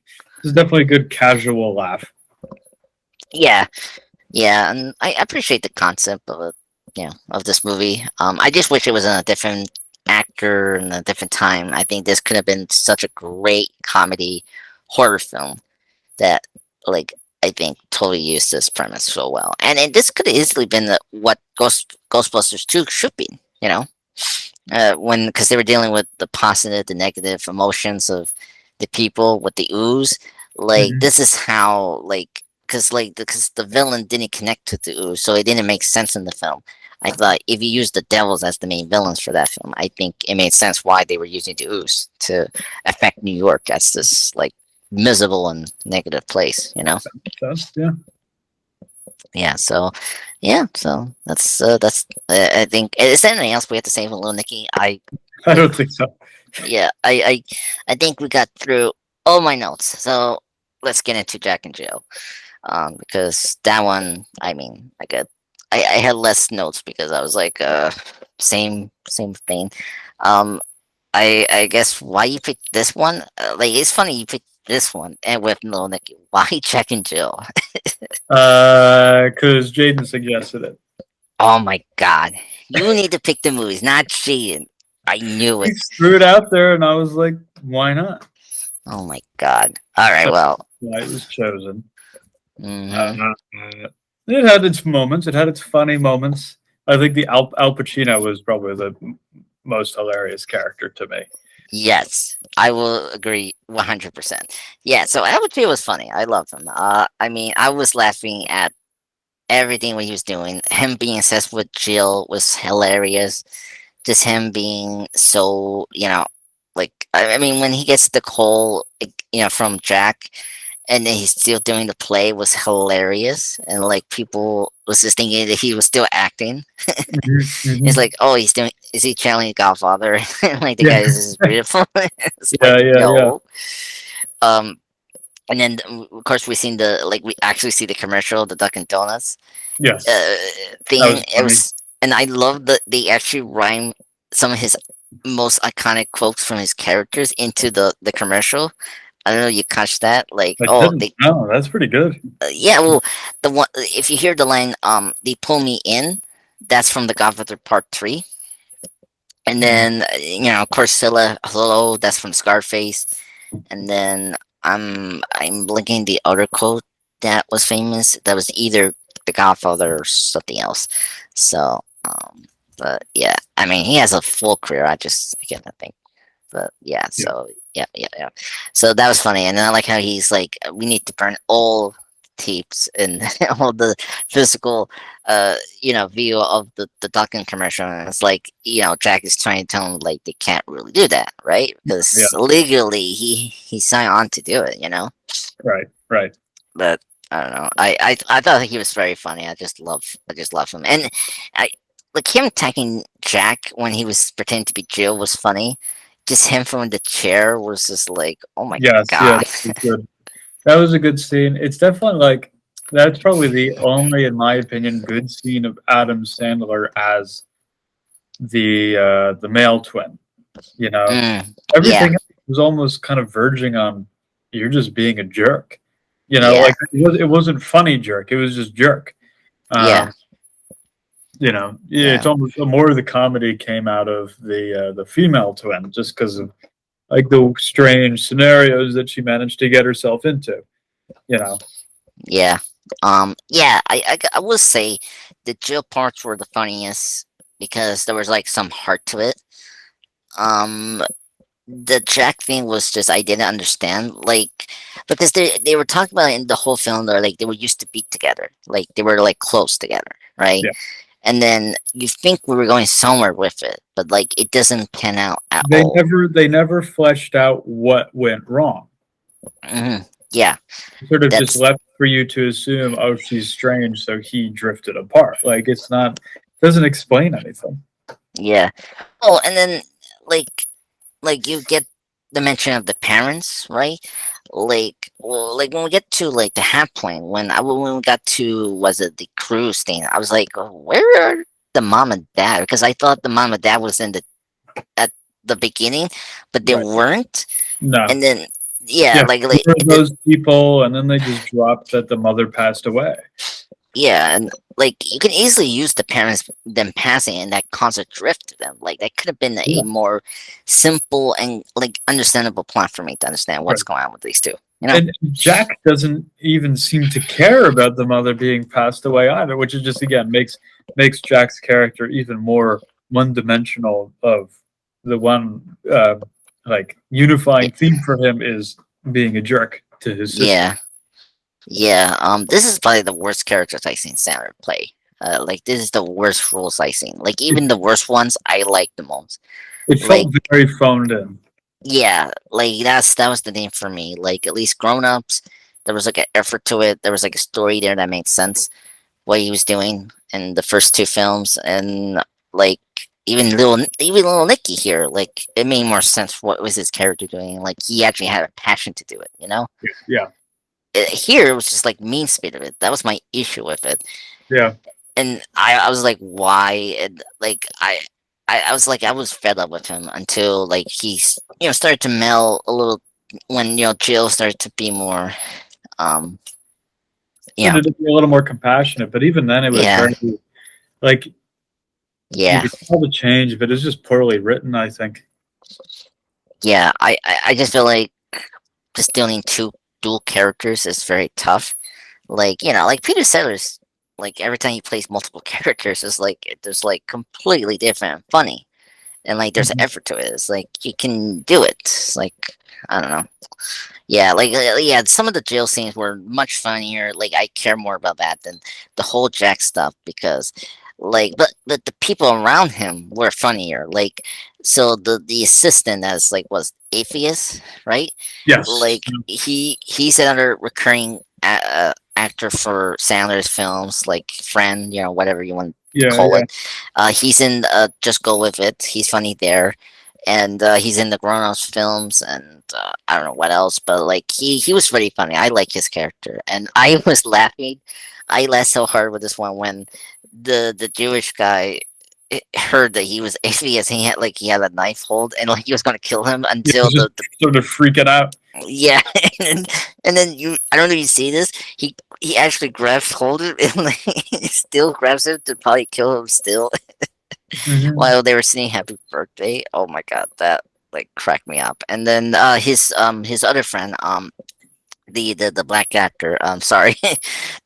It's definitely a good casual laugh. Yeah, yeah, and I appreciate the concept of it, of this movie. I just wish it was in a different actor and a different time. I think this could have been such a great comedy horror film that, like, I think totally used this premise so well. And this could have easily been what Ghostbusters 2 should be, when because they were dealing with the positive, the negative emotions of the people with the ooze. Like Mhm. this is how because the villain didn't connect to the ooze, so it didn't make sense in the film. I thought if you use the devils as the main villains for that film, I think it made sense why they were using the ooze to affect New York as this like miserable and negative place. Yeah. Yeah. So yeah. So that's I think. Is there anything else we have to say for Little Nicky? I Like don't think so. yeah, I think we got through all my notes. So let's get into Jack and Jill. Because that one, I mean, I had less notes because I was like, same thing. Um, I guess why you picked this one? Like, it's funny you picked this one and with no Nicky. Why Jack and Jill? Because Jaden suggested it. Oh my god, you need to pick the movies, not Jaden. I knew He it. threw it out there, and I was like, "Why not?" Oh my god. All right, So well. why it was chosen. Hmm. Uh, it had its moments. It had its funny moments. I think the Al Pacino was probably the most hilarious character to me. Yes, I will agree 100%. Yeah, so Albert was funny. I loved him. I mean, I was laughing at everything what he was doing. Him being obsessed with Jill was hilarious. Just him being so, like I mean, when he gets the call, from Jack, and then he's still doing the play was hilarious, and like people was just thinking that he was still acting. Mhm, It's mhm. like, oh, is he channeling Godfather? Like the Yeah, guy is beautiful. It's yeah, like yeah, yeah. no. Um, and then of course we seen we actually see the commercial, the Dunkin' Donuts Yes, uh, that thing. was It funny. was, and I love that they actually rhyme some of his most iconic quotes from his characters into the commercial. I don't know. You catch that? Like, I oh, didn't. No, that's pretty good. yeah. Well, the one if you hear the line, they pull me in. That's from the Godfather Part 3. And Mhm. then, of course, Scylla, hello, that's from Scarface. And then I'm linking the other quote that was famous. That was either The Godfather or something else. So, but yeah, I mean, he has a full career. I can't think. But yeah, Yeah, so yeah, yeah, yeah. So that was funny, and then I like how he's like, we need to burn all tapes and all the physical, view of the Dunkin' commercial. And it's like, Jack is trying to tell him like they can't really do that, right? yeah. Because legally he signed on to do it, Right, right. But I don't know. I thought he was very funny. I just love him, and I like him attacking Jack when he was pretending to be Jill was funny. Just him from the chair was just like, oh my Yes, yeah, god. that was good. That was a good scene. It's definitely like that's probably the only, in my opinion, good scene of Adam Sandler as the male twin. You know, Mm, yeah, everything else was almost kind of verging on. you're just being a jerk. You know, Yeah, like it wasn't funny jerk. It was just jerk. yeah, Um, you know, yeah, yeah, it's almost more of the comedy came out of the female twin just because of like the strange scenarios that she managed to get herself into. You know, yeah. Yeah, I will say the Jill parts were the funniest because there was like some heart to it. Um, the Jack thing was just I didn't understand, like, because they were talking about it in the whole film. They're like they were used to be together, like they were like close together, right? yeah, And then you think we were going somewhere with it, but like it doesn't pan out at all. they never fleshed out what went wrong. Hmm. Yeah, Sort of just that's left for you to assume, oh, she's strange, so he drifted apart. Like it's not doesn't explain anything. yeah. Oh, and then like you get the mention of the parents, right? Like, well, like when we get to like the half plane, when we got to was it the cruise thing? I was like, oh, where are the mom and dad? Because I thought the mom and dad was in the at the beginning, but they Right. weren't. No. And then yeah, Yeah. Who like are those people? And then they just dropped that the mother passed away. yeah, and like you can easily use the parents them passing and that cause a drift to them. Like that could have been a Yeah. more simple and like understandable plot for me to understand what's Right. going on with these two. You know? And Jack doesn't even seem to care about the mother being passed away either, which is just again makes Jack's character even more one dimensional. Of the one like Yeah, unifying theme for him is being a jerk to his sister. yeah, yeah. This is probably the worst characters I've seen Sandler play. Like this is the worst roles I've seen. Like It, even the worst ones, I like the most. it Like felt very phoned in. yeah, like that was the name for me. Like at least Grown Ups, there was like an effort to it. There was like a story there that made sense what he was doing in the first two films, and like even little Nicky here, like it made more sense what was his character doing. Like he actually had a passion to do it, you know. Yeah, Here it was just like mean spirited. That was my issue with it, yeah. and I was like, why? And like I was like I was fed up with him until like he's started to meld a little when Jill started to be more um you know Started to be a little more compassionate, but even then, it was yeah, very like you yeah. could tell the change, but it's just poorly written. I think. Yeah, I just feel like just dealing two dual characters is very tough. Like, like Peter Sellers, like every time he plays multiple characters, it's like there's like completely different and funny. And like there's Mhm. effort to it. It's like you can do it. It's like I don't know. Yeah, like yeah, some of the jail scenes were much funnier. Like I care more about that than the whole Jack stuff because like but the people around him were funnier. Like so the assistant as like was atheist, right? Yes. Like he's another recurring actor for Sandler's films, like friend, whatever you want to Yeah. call Yeah. it. He's in Just Go With It. He's funny there, and he's in the Grown Ups films, and I don't know what else, but like he was pretty funny. I like his character, and I was laughing. I laughed so hard with this one when the Jewish guy heard that he was atheist. He had a knife hold, and like he was gonna kill him Yeah. until Just the sort of freaking out. yeah, and then I don't know if you see this. He actually grabs hold of it and like, he still grabs it to probably kill him still Hmm. while they were singing Happy Birthday. Oh my god, that like cracked me up. And then his other friend the black actor. Sorry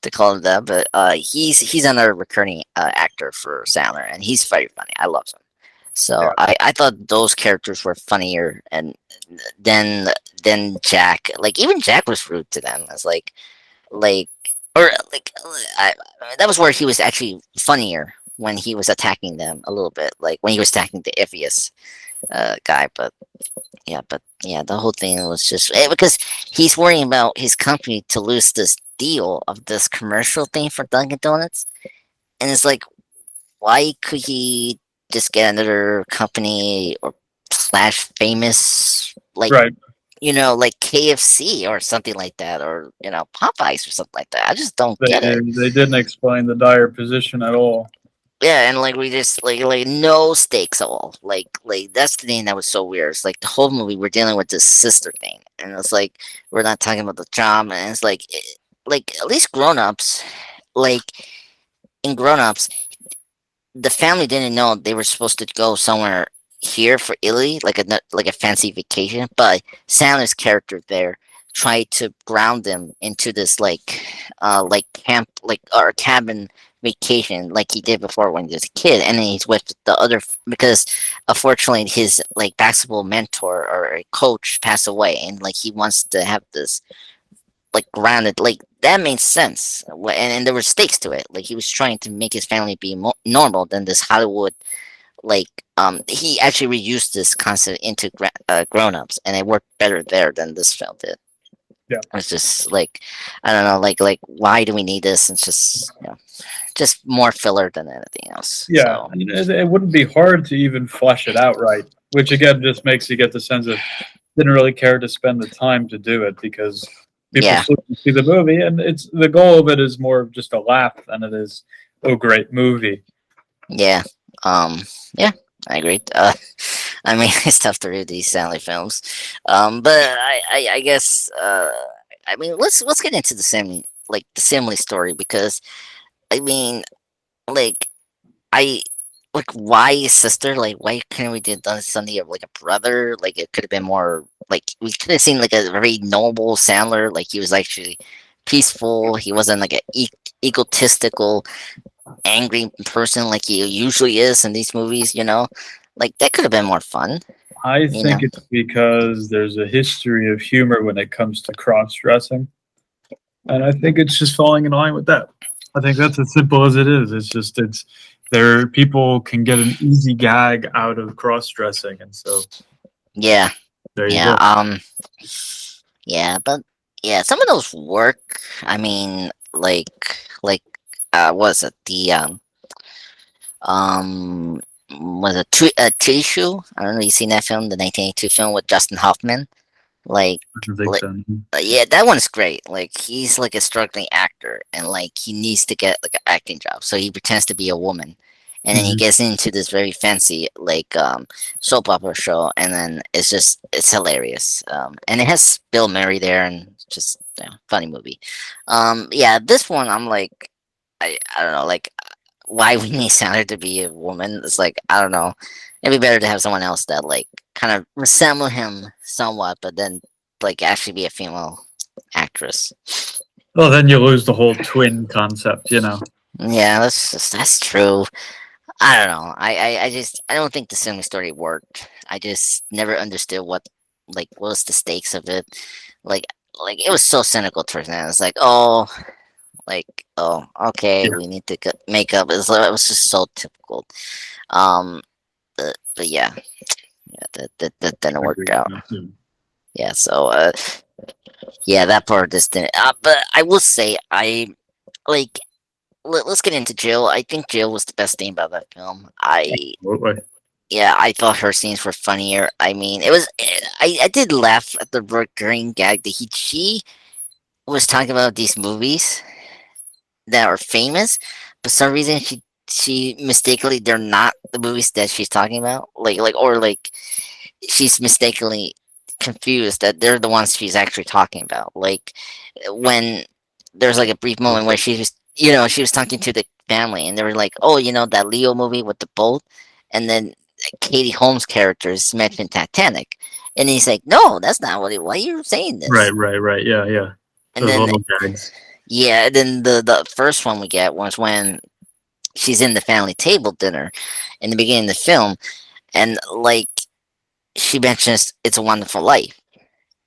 to call him that, but he's another recurring actor for Sandler, and he's very funny. I love him. So Yeah. I thought those characters were funnier and than than Jack. Like even Jack was rude to them. It's like or like that was where he was actually funnier when he was attacking them a little bit. Like when he was attacking the Iphius guy, but the whole thing was just because he's worrying about his company to lose this deal of this commercial thing for Dunkin' Donuts, and it's like, why could he just get another company or slash famous Right. like KFC or something like that, or Popeyes or something like that? I just don't They get it. they didn't explain the dire position at all. Yeah, and like we just like no stakes at all. Like that's the thing that was so weird. It's like the whole movie we're dealing with this sister thing, and it's like we're not talking about the trauma. And it's like like at least grown ups, like in grown ups, the family didn't know they were supposed to go somewhere here for Italy, like a fancy vacation. But Sandler's character there tried to ground them into this like camp like or cabin vacation like he did before when he was a kid, and then he's with the other because unfortunately his like basketball mentor or a coach passed away, and like he wants to have this like grounded like that made sense and there were stakes to it, like he was trying to make his family be normal than this Hollywood like he actually reused this concept into grown-ups, and it worked better there than this film did. Yeah. It's just like I don't know, like why do we need this? It's just just more filler than anything else. Yeah, So and it wouldn't be hard to even flesh it out right, which again just makes you get the sense of didn't really care to spend the time to do it because people yeah, still see the movie, and it's the goal of it is more of just a laugh than it is a great movie. yeah, yeah, I agree. I mean, it's tough to read these Stanley films, but I guess I mean let's get into the Simile story because I mean like I like why his sister? Like why couldn't we done something of like a brother? Like it could have been more like we could have seen like a very noble Sandler. Like he was actually peaceful. He wasn't like a egotistical, angry person like he usually is in these movies. You know, like that could have been more fun. I You think know. it's because there's a history of humor when it comes to cross dressing, and I think it's just falling in line with that. I think that's as simple as it is. It's just it's there. People can get an easy gag out of cross dressing, and so Yeah. there you Yeah. go. Yeah. But yeah, some of those work. I mean, like was it the Um, was a tissue? I don't know. You seen that film, the 1982 film with Justin Hoffman? Like, I don't think like, so. yeah, that one's great. Like, he's like a struggling actor, and like he needs to get like an acting job, so he pretends to be a woman, and then he Mhm. gets into this very fancy like soap opera show, and then it's hilarious. And it has Bill Murray there, and just funny movie. Yeah, this one I'm like, I don't know, like why we need Sandler to be a woman. It's like I don't know. It'd be better to have someone else that like kind of resemble him somewhat, but then like actually be a female actress. Well, then you lose the whole twin concept, you know. Yeah, that's true. I don't know. I just I don't think the semi story worked. I just never understood what was the stakes of it. Like like it was so cynical towards the end. It's like oh okay Yeah, we need to make up. It was just so typical. Um, but yeah, yeah, that didn't I work agree with out. that too. Yeah, so yeah, that part just didn't. But I will say, like. Let's get into Jill. I think Jill was the best thing about that film. Absolutely. Yeah, I thought her scenes were funnier. I mean, it was. I did laugh at the recurring gag that she was talking about these movies that are famous, but some reason she mistakenly they're not the movies that she's talking about. Like she's mistakenly confused that they're the ones she's actually talking about. Like when there's like a brief moment where she was, she was talking to the family and they were like, "Oh, that Leo movie with the boat," and then Katie Holmes' characters mentioned Titanic, and he's like, "No, that's not what. Why are you saying Right, this?" right, right. Yeah, yeah. And Those then little gags. yeah, and then the first one we get was when she's in the family table dinner in the beginning of the film, and like she mentions "It's a Wonderful Life,"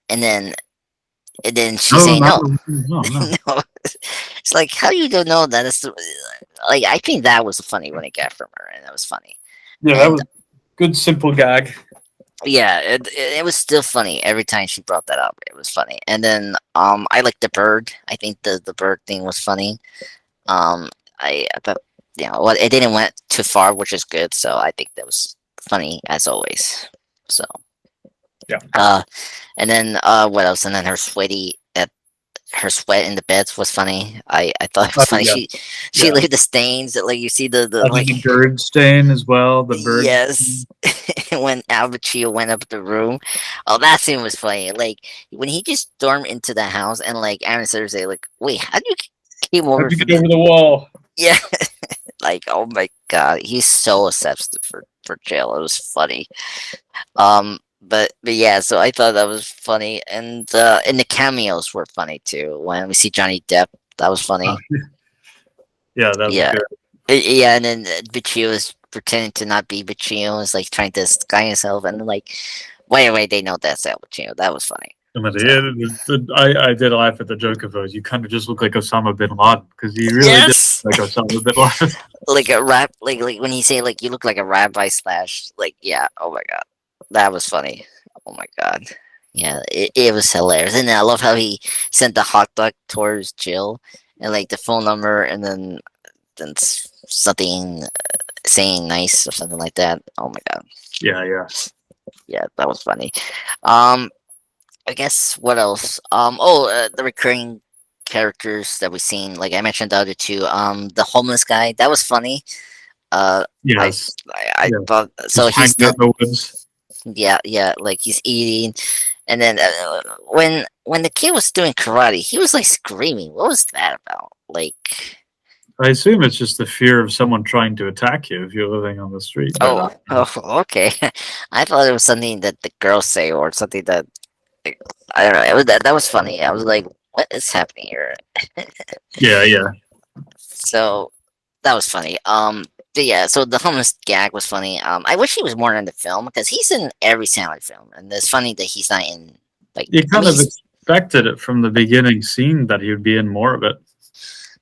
and then she's No, saying not no. no, no. No, it's like how you don't know that it's like I think that was a funny one I got from her, and that was funny. Yeah, that And was good, simple gag. yeah, it was still funny every time she brought that up. It was funny. And then I like the bird. I think the bird thing was funny. Um, I thought what it didn't went too far, which is good. So I think that was funny as always. So Yeah. and then what else? And then her sweaty her sweat in the bed was funny. I thought it Oh was funny. yeah, She yeah. left the stains that like you see the And then like the bird stain as well. The bird. yes. When Al Pacino went up the room, oh that scene was funny. Like when he just stormed into the house and like Aaron Thursday like wait how do you came How'd over you from get the over the wall? yeah like oh my god he's so obsessed for jail. It was funny. But yeah, so I thought that was funny, and the cameos were funny too. When we see Johnny Depp, that was Oh, funny. yeah, that was Yeah, good. Yeah, and then Baccio was pretending to not be Baccio, was like trying to disguise himself, and like, wait, they know that's Al Pacino. That was funny. And So I did laugh at the joke of you kind of just look like Osama bin Laden because he really did yes, look like Osama bin Laden. like a rap, like when he say like you look like a rabbi slash, like yeah. Oh my god, that was funny. Oh my god. Yeah, it was hilarious, and I love how he sent the hot dog towards Jill, and like the phone number, and then something saying nice or something like that. Oh my god, Yeah, yeah. yeah, that was funny. Um, I guess what else? The recurring characters that we've seen, like I mentioned the other two. The homeless guy, that was funny. Uh, I Yes. I Yeah. thought so. Just hanging He's out the in the woods. yeah, like he's eating, and then when the kid was doing karate, he was like screaming. What was that about? Like. I assume it's just the fear of someone trying to attack you if you're living on the street. But Okay. I thought it was something that the girls say or something that like, I don't know. It was that was funny. I was like, "What is happening here?" yeah, yeah. So that was funny. But yeah. So the homeless gag was funny. I wish he was more in the film because he's in every Sandler film, and it's funny that he's not in. Like, You I kind mean, of he's expected it from the beginning scene that he would be in more of it.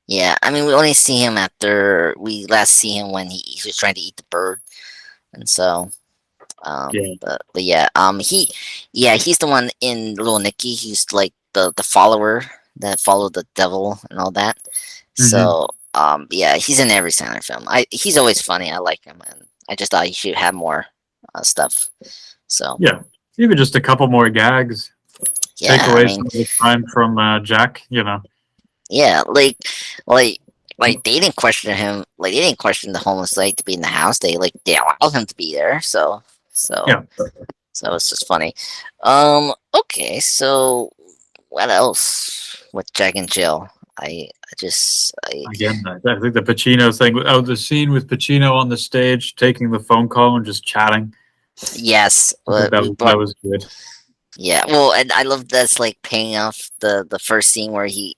yeah. I mean, we only see him after we last see him when he was trying to eat the bird, and so Yeah. but yeah, he's the one in Little Nicky. He's like the follower that followed the devil and all that. Hmm. So yeah, he's in every Sandler film. He's always funny. I like him, and I just thought he should have more stuff. So Yeah. Even just a couple more gags. Take yeah, I away mean some of the time from Jack, yeah, like they didn't question him. Like they didn't question the homeless lady to be in the house. They allowed him to be there. So Yeah. So it's just funny. Okay, so what else with Jack and Jill? I Again, I think the Pacino thing. Oh, the scene with Pacino on the stage taking the phone call and just chatting. yes, I think we that brought was good. yeah. Well, and I love that's like paying off the first scene where he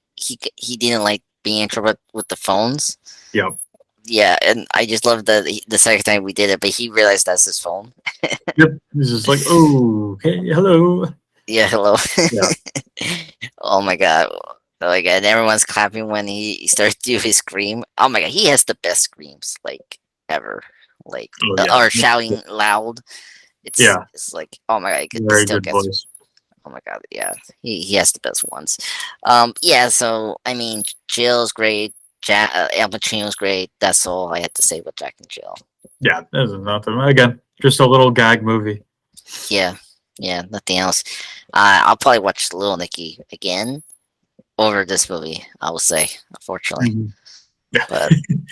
didn't like being in trouble with the phones. Yep. Yeah, and I just love that the second time we did it, but he realized that's his phone. Yep. He's just like, oh, hey, hello. Yeah, hello. Yeah. Oh my god. Oh my god, and everyone's clapping when he starts to do his scream. Oh my god, he has the best screams like ever. Like Oh yeah. or shouting loud. Yeah. It's like oh my god, it Very still good gets voice. oh my god, yeah. He has the best ones. Yeah, so I mean Jill's great, Al Pacino's great. That's all I had to say with Jack and Jill. Yeah. There's nothing. Again, just a little gag movie. Yeah. Yeah, nothing else. I'll probably watch Little Nicky again over this movie, I will say, unfortunately. Mhm. Yeah. But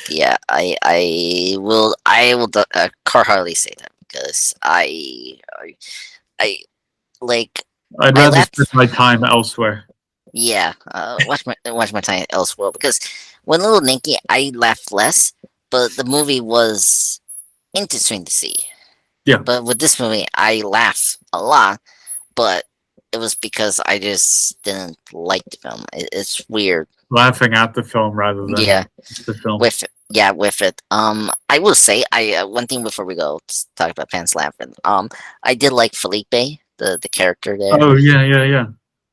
yeah, I will hardly say that because I like I'd I rather spend left. my time elsewhere. Yeah, watch my time elsewhere because when Little Nicky I laughed less, but the movie was interesting to see. Yeah. But with this movie, I laughed a lot, but it was because I just didn't like the film. It's weird. Laughing at the film rather than Yeah, the film. with it. I will say, I one thing before we go to talk about Pan's Labyrinth. I did like Felipe, the character there. Oh yeah, yeah, yeah.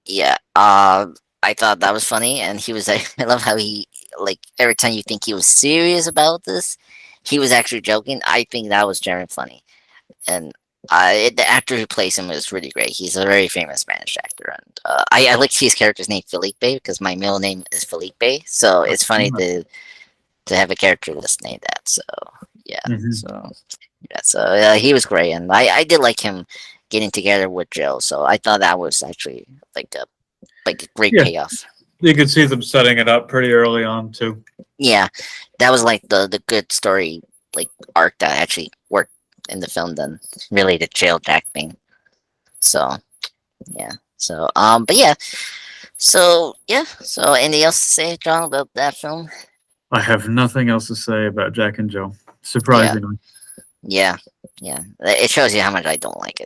Yeah. I thought that was funny, and he was. I love how he like every time you think he was serious about this, he was actually joking. I think that was genuinely funny, and the actor who plays him is really great. He's a very famous Spanish actor, and I like his character's name Felipe because my middle name is Felipe, so it's funny to have a character that's named that. So yeah, Hmm. so he was great, and I did like him getting together with Joe. So I thought that was actually like a great Yeah, payoff. You could see them setting it up pretty early on too. Yeah, that was like the good story like arc that actually worked in the film than really the jail Jack thing. So yeah. So but yeah. So yeah. So anything else to say, John, about that film? I have nothing else to say about Jack and Jill. Yeah. Surprisingly, Yeah. Yeah. It shows you how much I don't like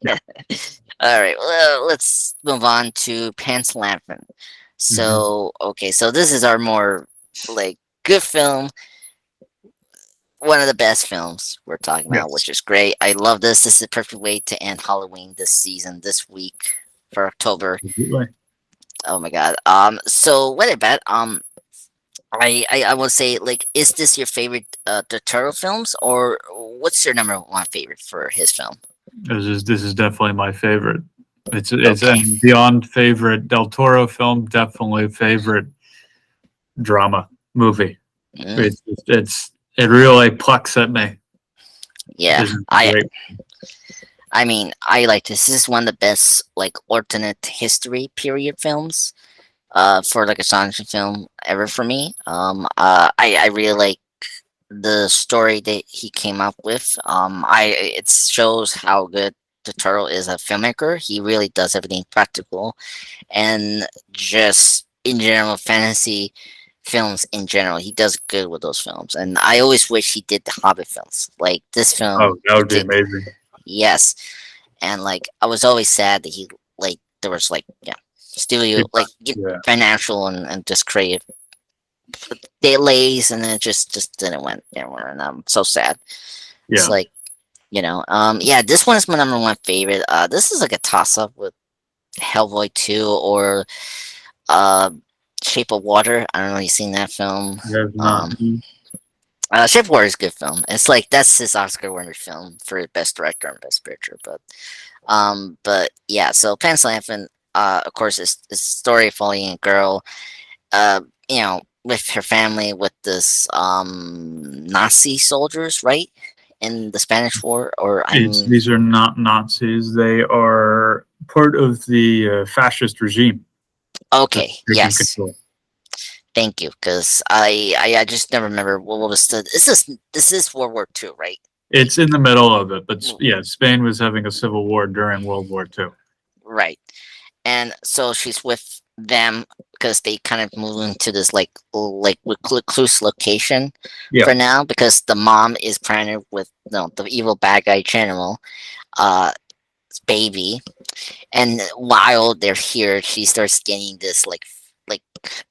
yeah. it. All right. Well, let's move on to Pan's Labyrinth. Hmm. So okay. So this is our more like good film, one of the best films we're talking about, Yes. which is great. I love this. This is the perfect way to end Halloween this season, this week for October. Absolutely. Oh my god. So what about I would say like, is this your favorite Del Toro films, or what's your number one favorite for his film? This is definitely my favorite. It's Okay. and beyond favorite Del Toro film. Definitely favorite drama movie. Mm, It really plucks at me. yeah. This is I great. I mean, I like this. This is one of the best like alternate history period films for like a science fiction film ever for me. I really like the story that he came up with. I it shows how good Totoro is a filmmaker. He really does everything practical, and just in general fantasy films in general, he does good with those films. And I always wish he did the Hobbit films. Like this film, Oh, that he would be did. amazing. Yes, and like I was always sad that he like there was like studio like Yeah, financial and just creative delays, and then it just didn't went anywhere, and I'm so sad. It's yeah. like yeah, this one is my number one favorite. This is like a toss up with Hellboy 2 or uh Shape of Water. I don't know if you've seen that film. There's not. um Shape of Water is a good film. It's like that's his Oscar winner film for best director and best picture. But yeah, so Pan Slamfin, of course, is the story of a young girl, uh, with her family with this Nazi soldiers, right, in the Spanish War. Or I'm These are not Nazis. They are part of the fascist regime that's okay. taking Yes, control. thank you, because I just never remember what was the. This is World War II, right? Like It's in the middle of it, but w- yeah, Spain was having a civil war during World War II. right. And so she's with them because they kind of move into this like recluse location Yeah. for now, because the mom is pregnant with the evil bad guy general uh baby. And while they're here, she starts getting this like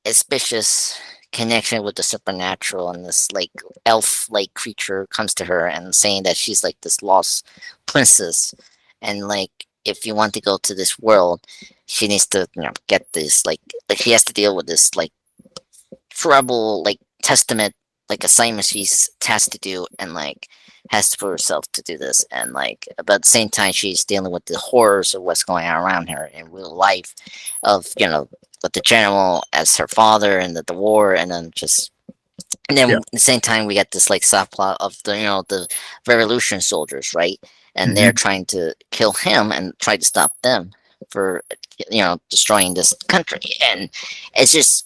suspicious connection with the supernatural, and this like elf like creature comes to her and saying that she's like this lost princess, and like if you want to go to this world, she needs to get this like she has to deal with this like trouble like testament like assignment she's tasked to do, and like has to put herself to do this, and like but at the same time she's dealing with the horrors of what's going on around her in real life, of with the general as her father, and the war, and then just and then Yeah. at the same time we get this like subplot of the the revolution soldiers, right, and they're Hmm. trying to kill him and try to stop them for destroying this country. And it's just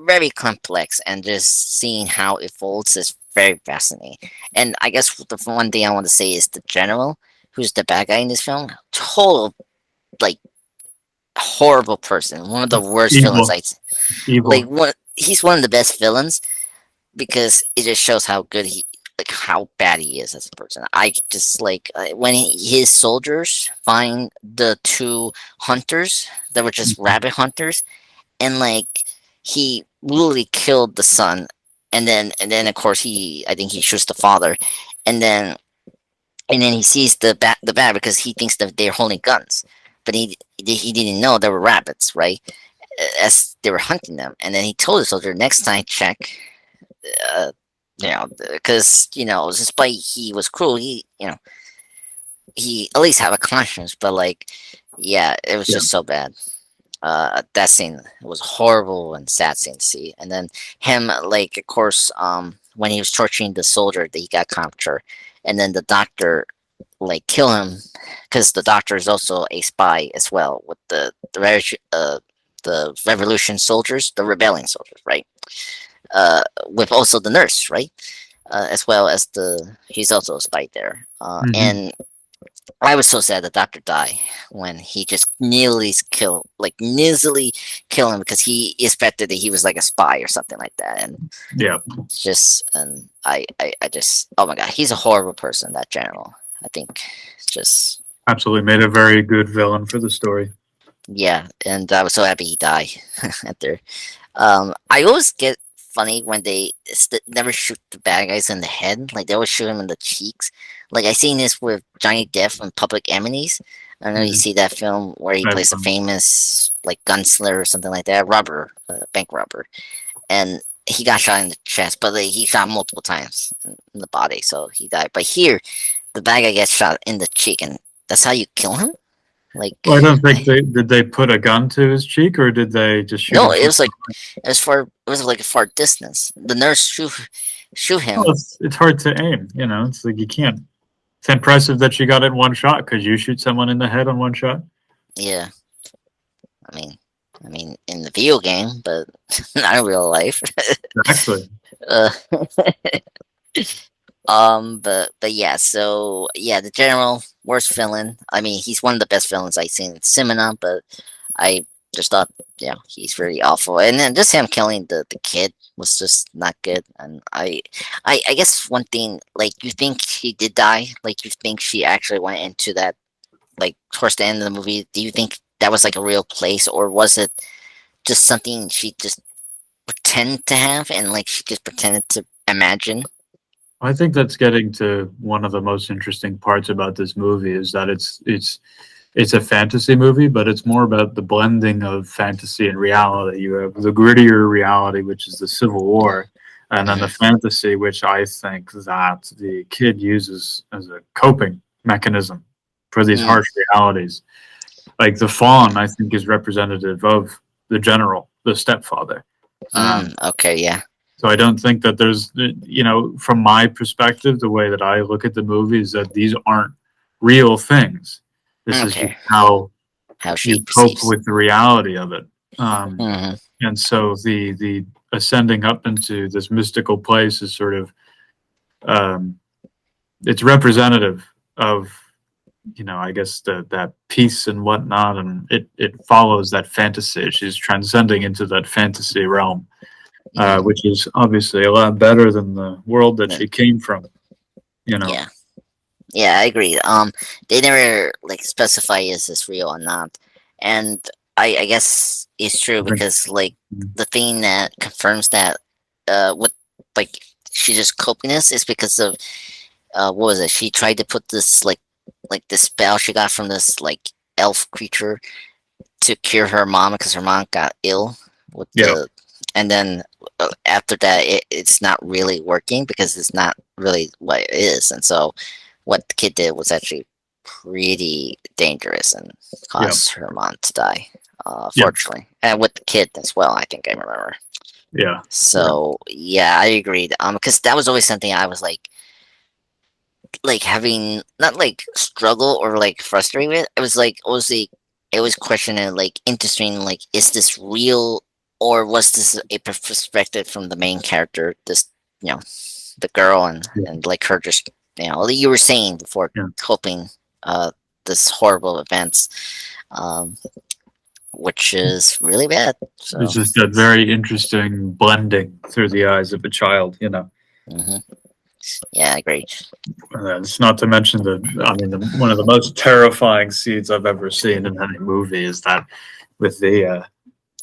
very complex, and just seeing how it folds is very fascinating. And I guess the one thing I want to say is the general, who's the bad guy in this film, total like horrible person, one of the worst villains. Evil. Like Evil. he's one of the best villains, because it just shows how good like how bad he is as a person. I just like when his soldiers find the two hunters that were just rabbit hunters, and like he literally killed the son, and then of course I think he shoots the father, and then he sees the bat because he thinks that they're holding guns, but he didn't know they were rabbits, right? As they were hunting them, and then he told the soldier, next time check, uh, because despite he was cruel, he at least have a conscience. But like, yeah, it was Yeah. just so bad. That scene was horrible and sad scene to see. And then him, like, of course, when he was torturing the soldier that he got captured, and then the doctor like kill him, because the doctor is also a spy as well with the the revolution soldiers, the rebellion soldiers, right? With also the nurse, right? As well as he's also a spy there. Hmm. And I was so sad the doctor died when he just nearly kill him because he expected that he was like a spy or something like that, and Yeah, I just, oh my god, he's a horrible person. That general, I think, it's just, absolutely made a very good villain for the story. yeah, and I was so happy he died after. I always get funny when they never shoot the bad guys in the head. Like they always shoot him in the cheeks. Like I seen this with Johnny Depp from Public Enemies. I don't know you Mhm. see that film where he That's plays a famous like gunslinger or something like that, robber, bank robber, and he got shot in the chest, but like, he shot multiple times in the body, so he died. But here, the bad guy gets shot in the cheek, and that's how you kill him. Like, Well, I don't think they put a gun to his cheek, or did they just shoot no, him it from? was like it was like a far distance. The nurse shoot Well, him. it's hard to aim. It's like you can't. It's impressive that she got it in one shot. Could you shoot someone in the head on one shot? Yeah, I mean, in the video game, but not in real life. Exactly. uh, but yeah, so yeah, the general worst villain. I mean, he's one of the best villains I've seen in cinema, but I just thought, yeah, he's very awful. And then just him killing the kid was just not good. And I guess one thing, like, you think she did die, like you think she actually went into that, like towards the end of the movie. Do you think that was like a real place, or was it just something she just pretended to have, and like she just pretended to imagine? I think that's getting to one of the most interesting parts about this movie is that it's a fantasy movie, but it's more about the blending of fantasy and reality. You have the grittier reality, which is the Civil War, and then the Mhm. fantasy, which I think that the kid uses as a coping mechanism for these Mm, harsh realities. Like the faun, I think, is representative of the general, the stepfather. okay, yeah. So I don't think that from my perspective, the way that I look at the movie is that these aren't real things. This is just Okay, how how she you cope perceives. with the reality of it. Um, Hmm. and so the ascending up into this mystical place is sort of um, it's representative of I guess that peace and whatnot, and it follows that fantasy. She's transcending into that fantasy realm, Mm, which is obviously a lot better than the world that then, she came from. You know, yeah, yeah, I agree. They never like specify is this real or not, and I guess it's true I think because like the thing that confirms that what like she just copiness is because of what was it? She tried to put this like this spell she got from this like elf creature to cure her mom because her mom got ill with yeah, and then after that it's not really working because it's not really what it is, and so what the kid did was actually pretty dangerous and yeah, caused her mom to die, yeah, fortunately, and with the kid as well, I think I remember. yeah, yeah. So yeah, I agreed, because that was always something I was like having not like struggle or like frustrated with. It was like obviously it was questioning like interesting, like is this real or was this a perspective from the main character, this, you know, the girl, Yeah. and like her just, like you were saying before, Yeah. coping this horrible events, um which is really bad, It's so. just a very interesting blending through the eyes of a child. Hmm. Yeah, I agree. And it's not to mention one of the most terrifying scenes I've ever seen in any movie is that with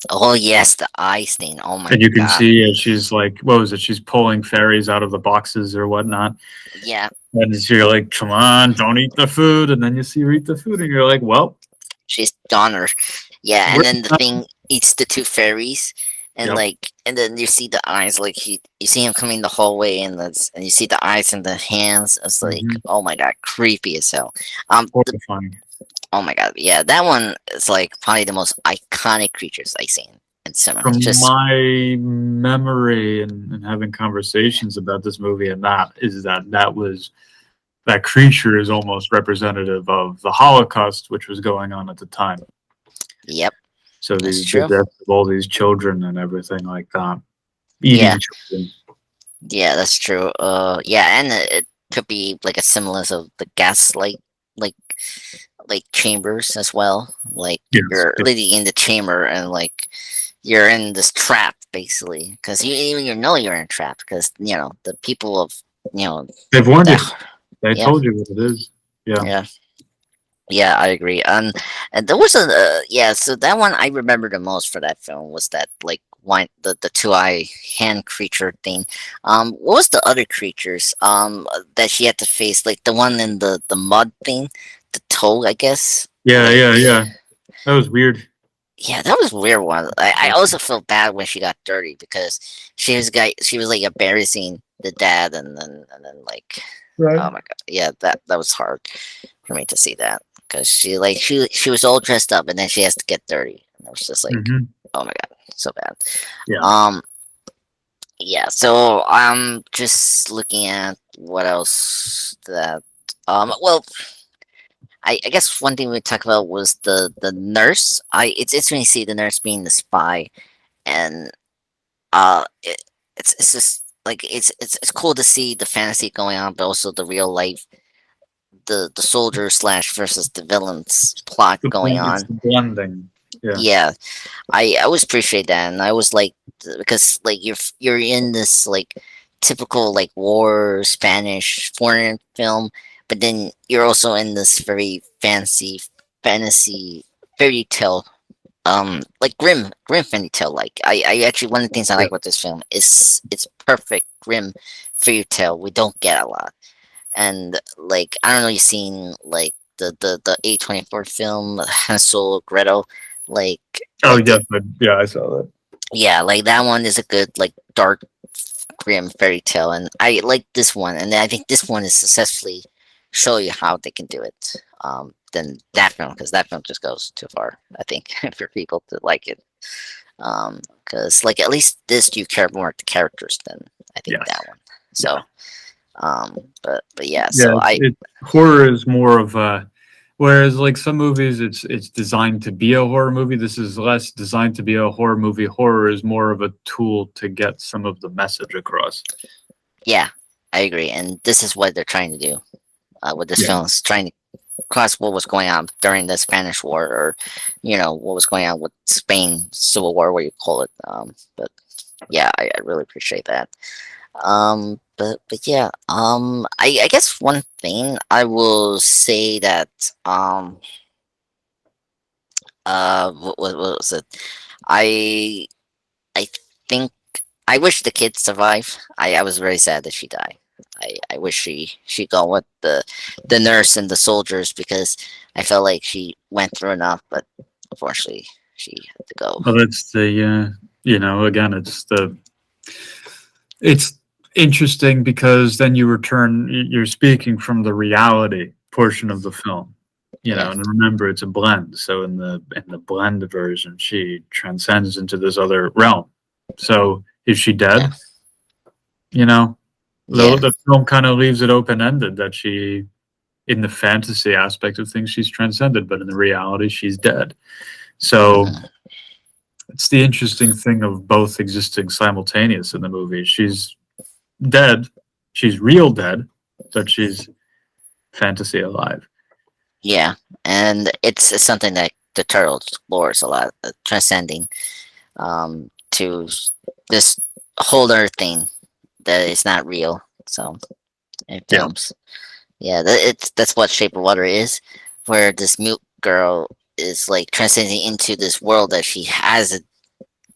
Oh yes, the ice thing, oh my and you can god. see she's like, what was it? She's pulling fairies out of the boxes or whatnot. Yeah, And you're like, come on, don't eat the food. And then you see her eat the food, and you're like, well, she's Donner. Yeah, and we're then the thing eats the two fairies, and yep, like, and then you see the eyes, like you see him coming the hallway, and you see the eyes and the hands. It's like, hmm, oh my god, creepy as hell. horrifying. Oh my god, yeah, that one is like probably the most iconic creatures I've seen in cinema. It's From just, my memory and having conversations about this movie, and that creature is almost representative of the Holocaust, which was going on at the time. yep, So That's the true. death of all these children and everything like that, Yeah, eating children. yeah, that's true. Yeah, and it could be like a semblance of the gaslight, like chambers as well. Like Yes. you're living in the chamber and like you're in this trap basically because you know you're in a trap because the people of you know They've warned you. that They yeah told you what it is. Yeah. yeah yeah I agree and there was a yeah so that one I remember the most for that film was that like one the two-eye hand creature thing. What was the other creatures that she had to face, like the one in the mud thing, the toe I guess, Yeah, like. yeah, yeah. That was weird. Yeah, that was a weird one. I also felt bad when she got dirty because she was like embarrassing the dad and then like, Right. oh my god, yeah, that was hard for me to see that because she was all dressed up and then she has to get dirty and it was just like, Hmm. oh my god, so bad. Yeah. Um, yeah, so I'm just looking at what else that well I guess one thing we talked about was the nurse. It's when you see the nurse being the spy, and it's just like it's cool to see the fantasy going on, but also the real life, the soldier slash versus the villains plot going It's on. the blending. Yeah. Yeah, I always appreciate that, and I was like because like you're in this like typical like war Spanish foreign film, but then you're also in this very fantasy fairy tale, like grim fairy tale. Like I actually one of the things I Yeah. like about this film is it's perfect grim fairy tale. We don't get a lot, and like I don't know, you've seen like the A24 film Hansel Gretel, like Oh, like the yes. Yeah, I saw that. yeah, like that one is a good like dark grim fairy tale, and I like this one, and I think this one is successfully show you how they can do it. Than that film because that film just goes too far. I think for people to like it, because like at least this you care more about the characters than I think Yes. that one. Yeah. So, but yeah, Yeah. so I Horror is more of a, whereas like some movies, it's designed to be a horror movie. This is less designed to be a horror movie. Horror is more of a tool to get some of the message across. yeah I agree, and this is what they're trying to do. With this Yeah. film is trying to cross what was going on during the Spanish War, or what was going on with Spain Civil War, what you call it. But yeah, I really appreciate that. But yeah, I guess one thing I will say that what was it? I I think I wish the kid survive. I was very sad that she died. I wish she gone with the nurse and the soldiers because I felt like she went through enough, but unfortunately she had to go. Well, that's the again, it's interesting because then you're speaking from the reality portion of the film, Yeah, and remember it's a blend. So in the blend version, she transcends into this other realm. So is she yeah, dead? You know, yeah, the film kind of leaves it open ended that she, in the fantasy aspect of things, she's transcended, but in the reality, she's dead. So hmm, it's the interesting thing of both existing simultaneous in the movie. She's dead, she's real dead, but she's fantasy alive. yeah. And it's something that the turtle explores a lot, transcending to this whole other thing that is not real. So in Yeah. films. Yeah, that's what Shape of Water is, where this mute girl is like transcending into this world that she has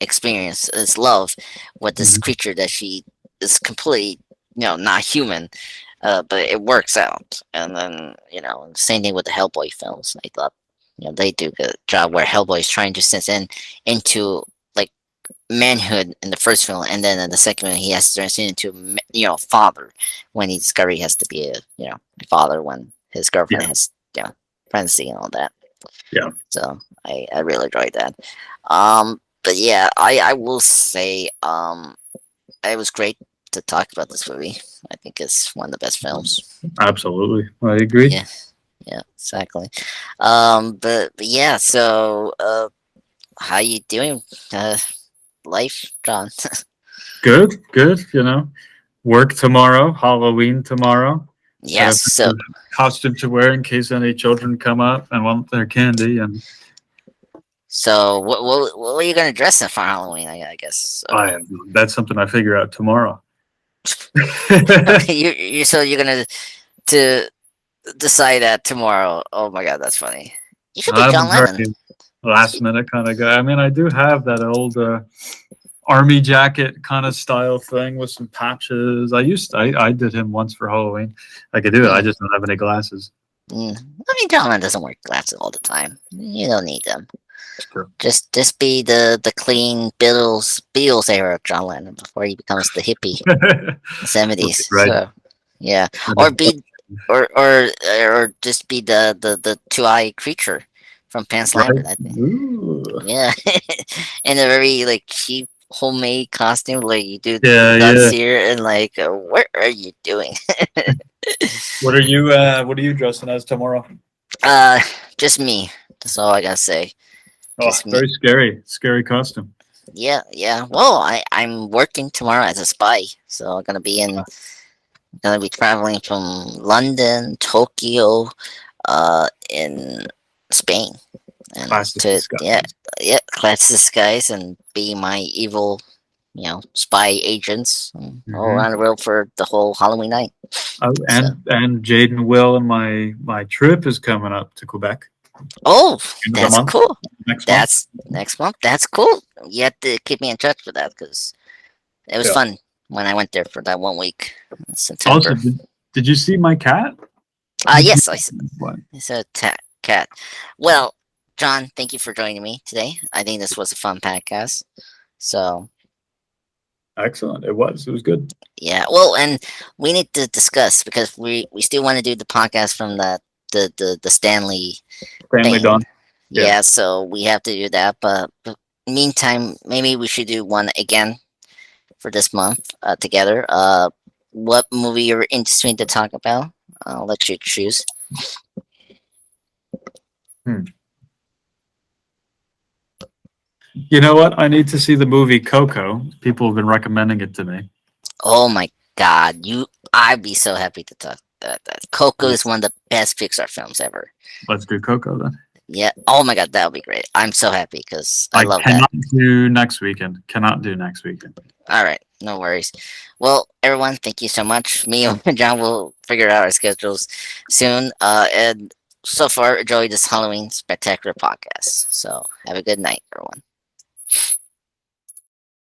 experienced this love with this Mhm. creature that she is completely, not human, but it works out. And then same thing with the Hellboy films. I thought they do a good job where Hellboy is trying to sense into like manhood in the first film, and then in the second one he has to transition into father when he discovers he has to be a father when his girlfriend Yeah. has pregnancy and all that. Yeah. So I really enjoyed that. But yeah, I will say it was great to talk about this movie. I think it's one of the best films. Absolutely. I agree. Yeah, yeah, exactly. But yeah, so how you doing? Uh, Life, John? Good, good. Work tomorrow, Halloween tomorrow. Got a Yes. bunch of costume to wear in case any children come up and want their candy. And So what are you gonna dress in for Halloween? I guess. So. that's something I figure out tomorrow. You're gonna to decide that tomorrow. Oh my god, that's funny. You should be I'm a John Lennon. very last minute kind of guy. I mean, I do have that old army jacket kind of style thing with some patches. I did him once for Halloween. I could do it. I Mm, just don't have any glasses. I mean, John Lennon doesn't wear glasses all the time. You don't need them. It's true. Just be the clean Beatles era John Lennon before he becomes the hippie seventies. Right. So yeah, or be or just be the two-eyed creature from Pan's Right. Labyrinth. I think. Ooh. Yeah, in a very like cheap homemade costume, like you do Yeah, nuts yeah. here, and like what are you doing? What are you dressing as tomorrow? uh, just me. That's all I gotta say. Oh, Just me. very scary. Scary costume. Yeah, yeah. Well, I'm working tomorrow as a spy, so I'm gonna be traveling from London, Tokyo, in Spain, and Classic to disguise. yeah, class disguise and be my evil, spy agents all Mhm. around the world for the whole Halloween night. Oh, So, and Jaden Will and my trip is coming up to Quebec oh, end of the that's month, cool. next month. That's next month. That's cool. You have to keep me in touch for that because it was Yeah. fun when I went there for that 1 week in Also, September. did you see my cat? Yes, What? I said cat. Well, John, thank you for joining me today. I think this was a fun podcast. So Excellent. It was. It was good. yeah, well, and we need to discuss because we still want to do the podcast from the Stanley Family thing. Dawn. Yeah. Yeah, so we have to do that. But meantime, maybe we should do one again for this month together. What movie you're interested to talk about? I'll let you choose. Hmm. You know what? I need to see the movie Coco. People have been recommending it to me. Oh my god, I'd be so happy to talk that. Coco is one of the best Pixar films ever. Let's do Coco then. Yeah. Oh my god, that would be great. I'm so happy because I I love that. cannot do next weekend. Cannot do next weekend. All right, no worries. Well, everyone, thank you so much. Me and John will figure out our schedules soon. And so far, enjoy this Halloween spectacular podcast. So have a good night, everyone.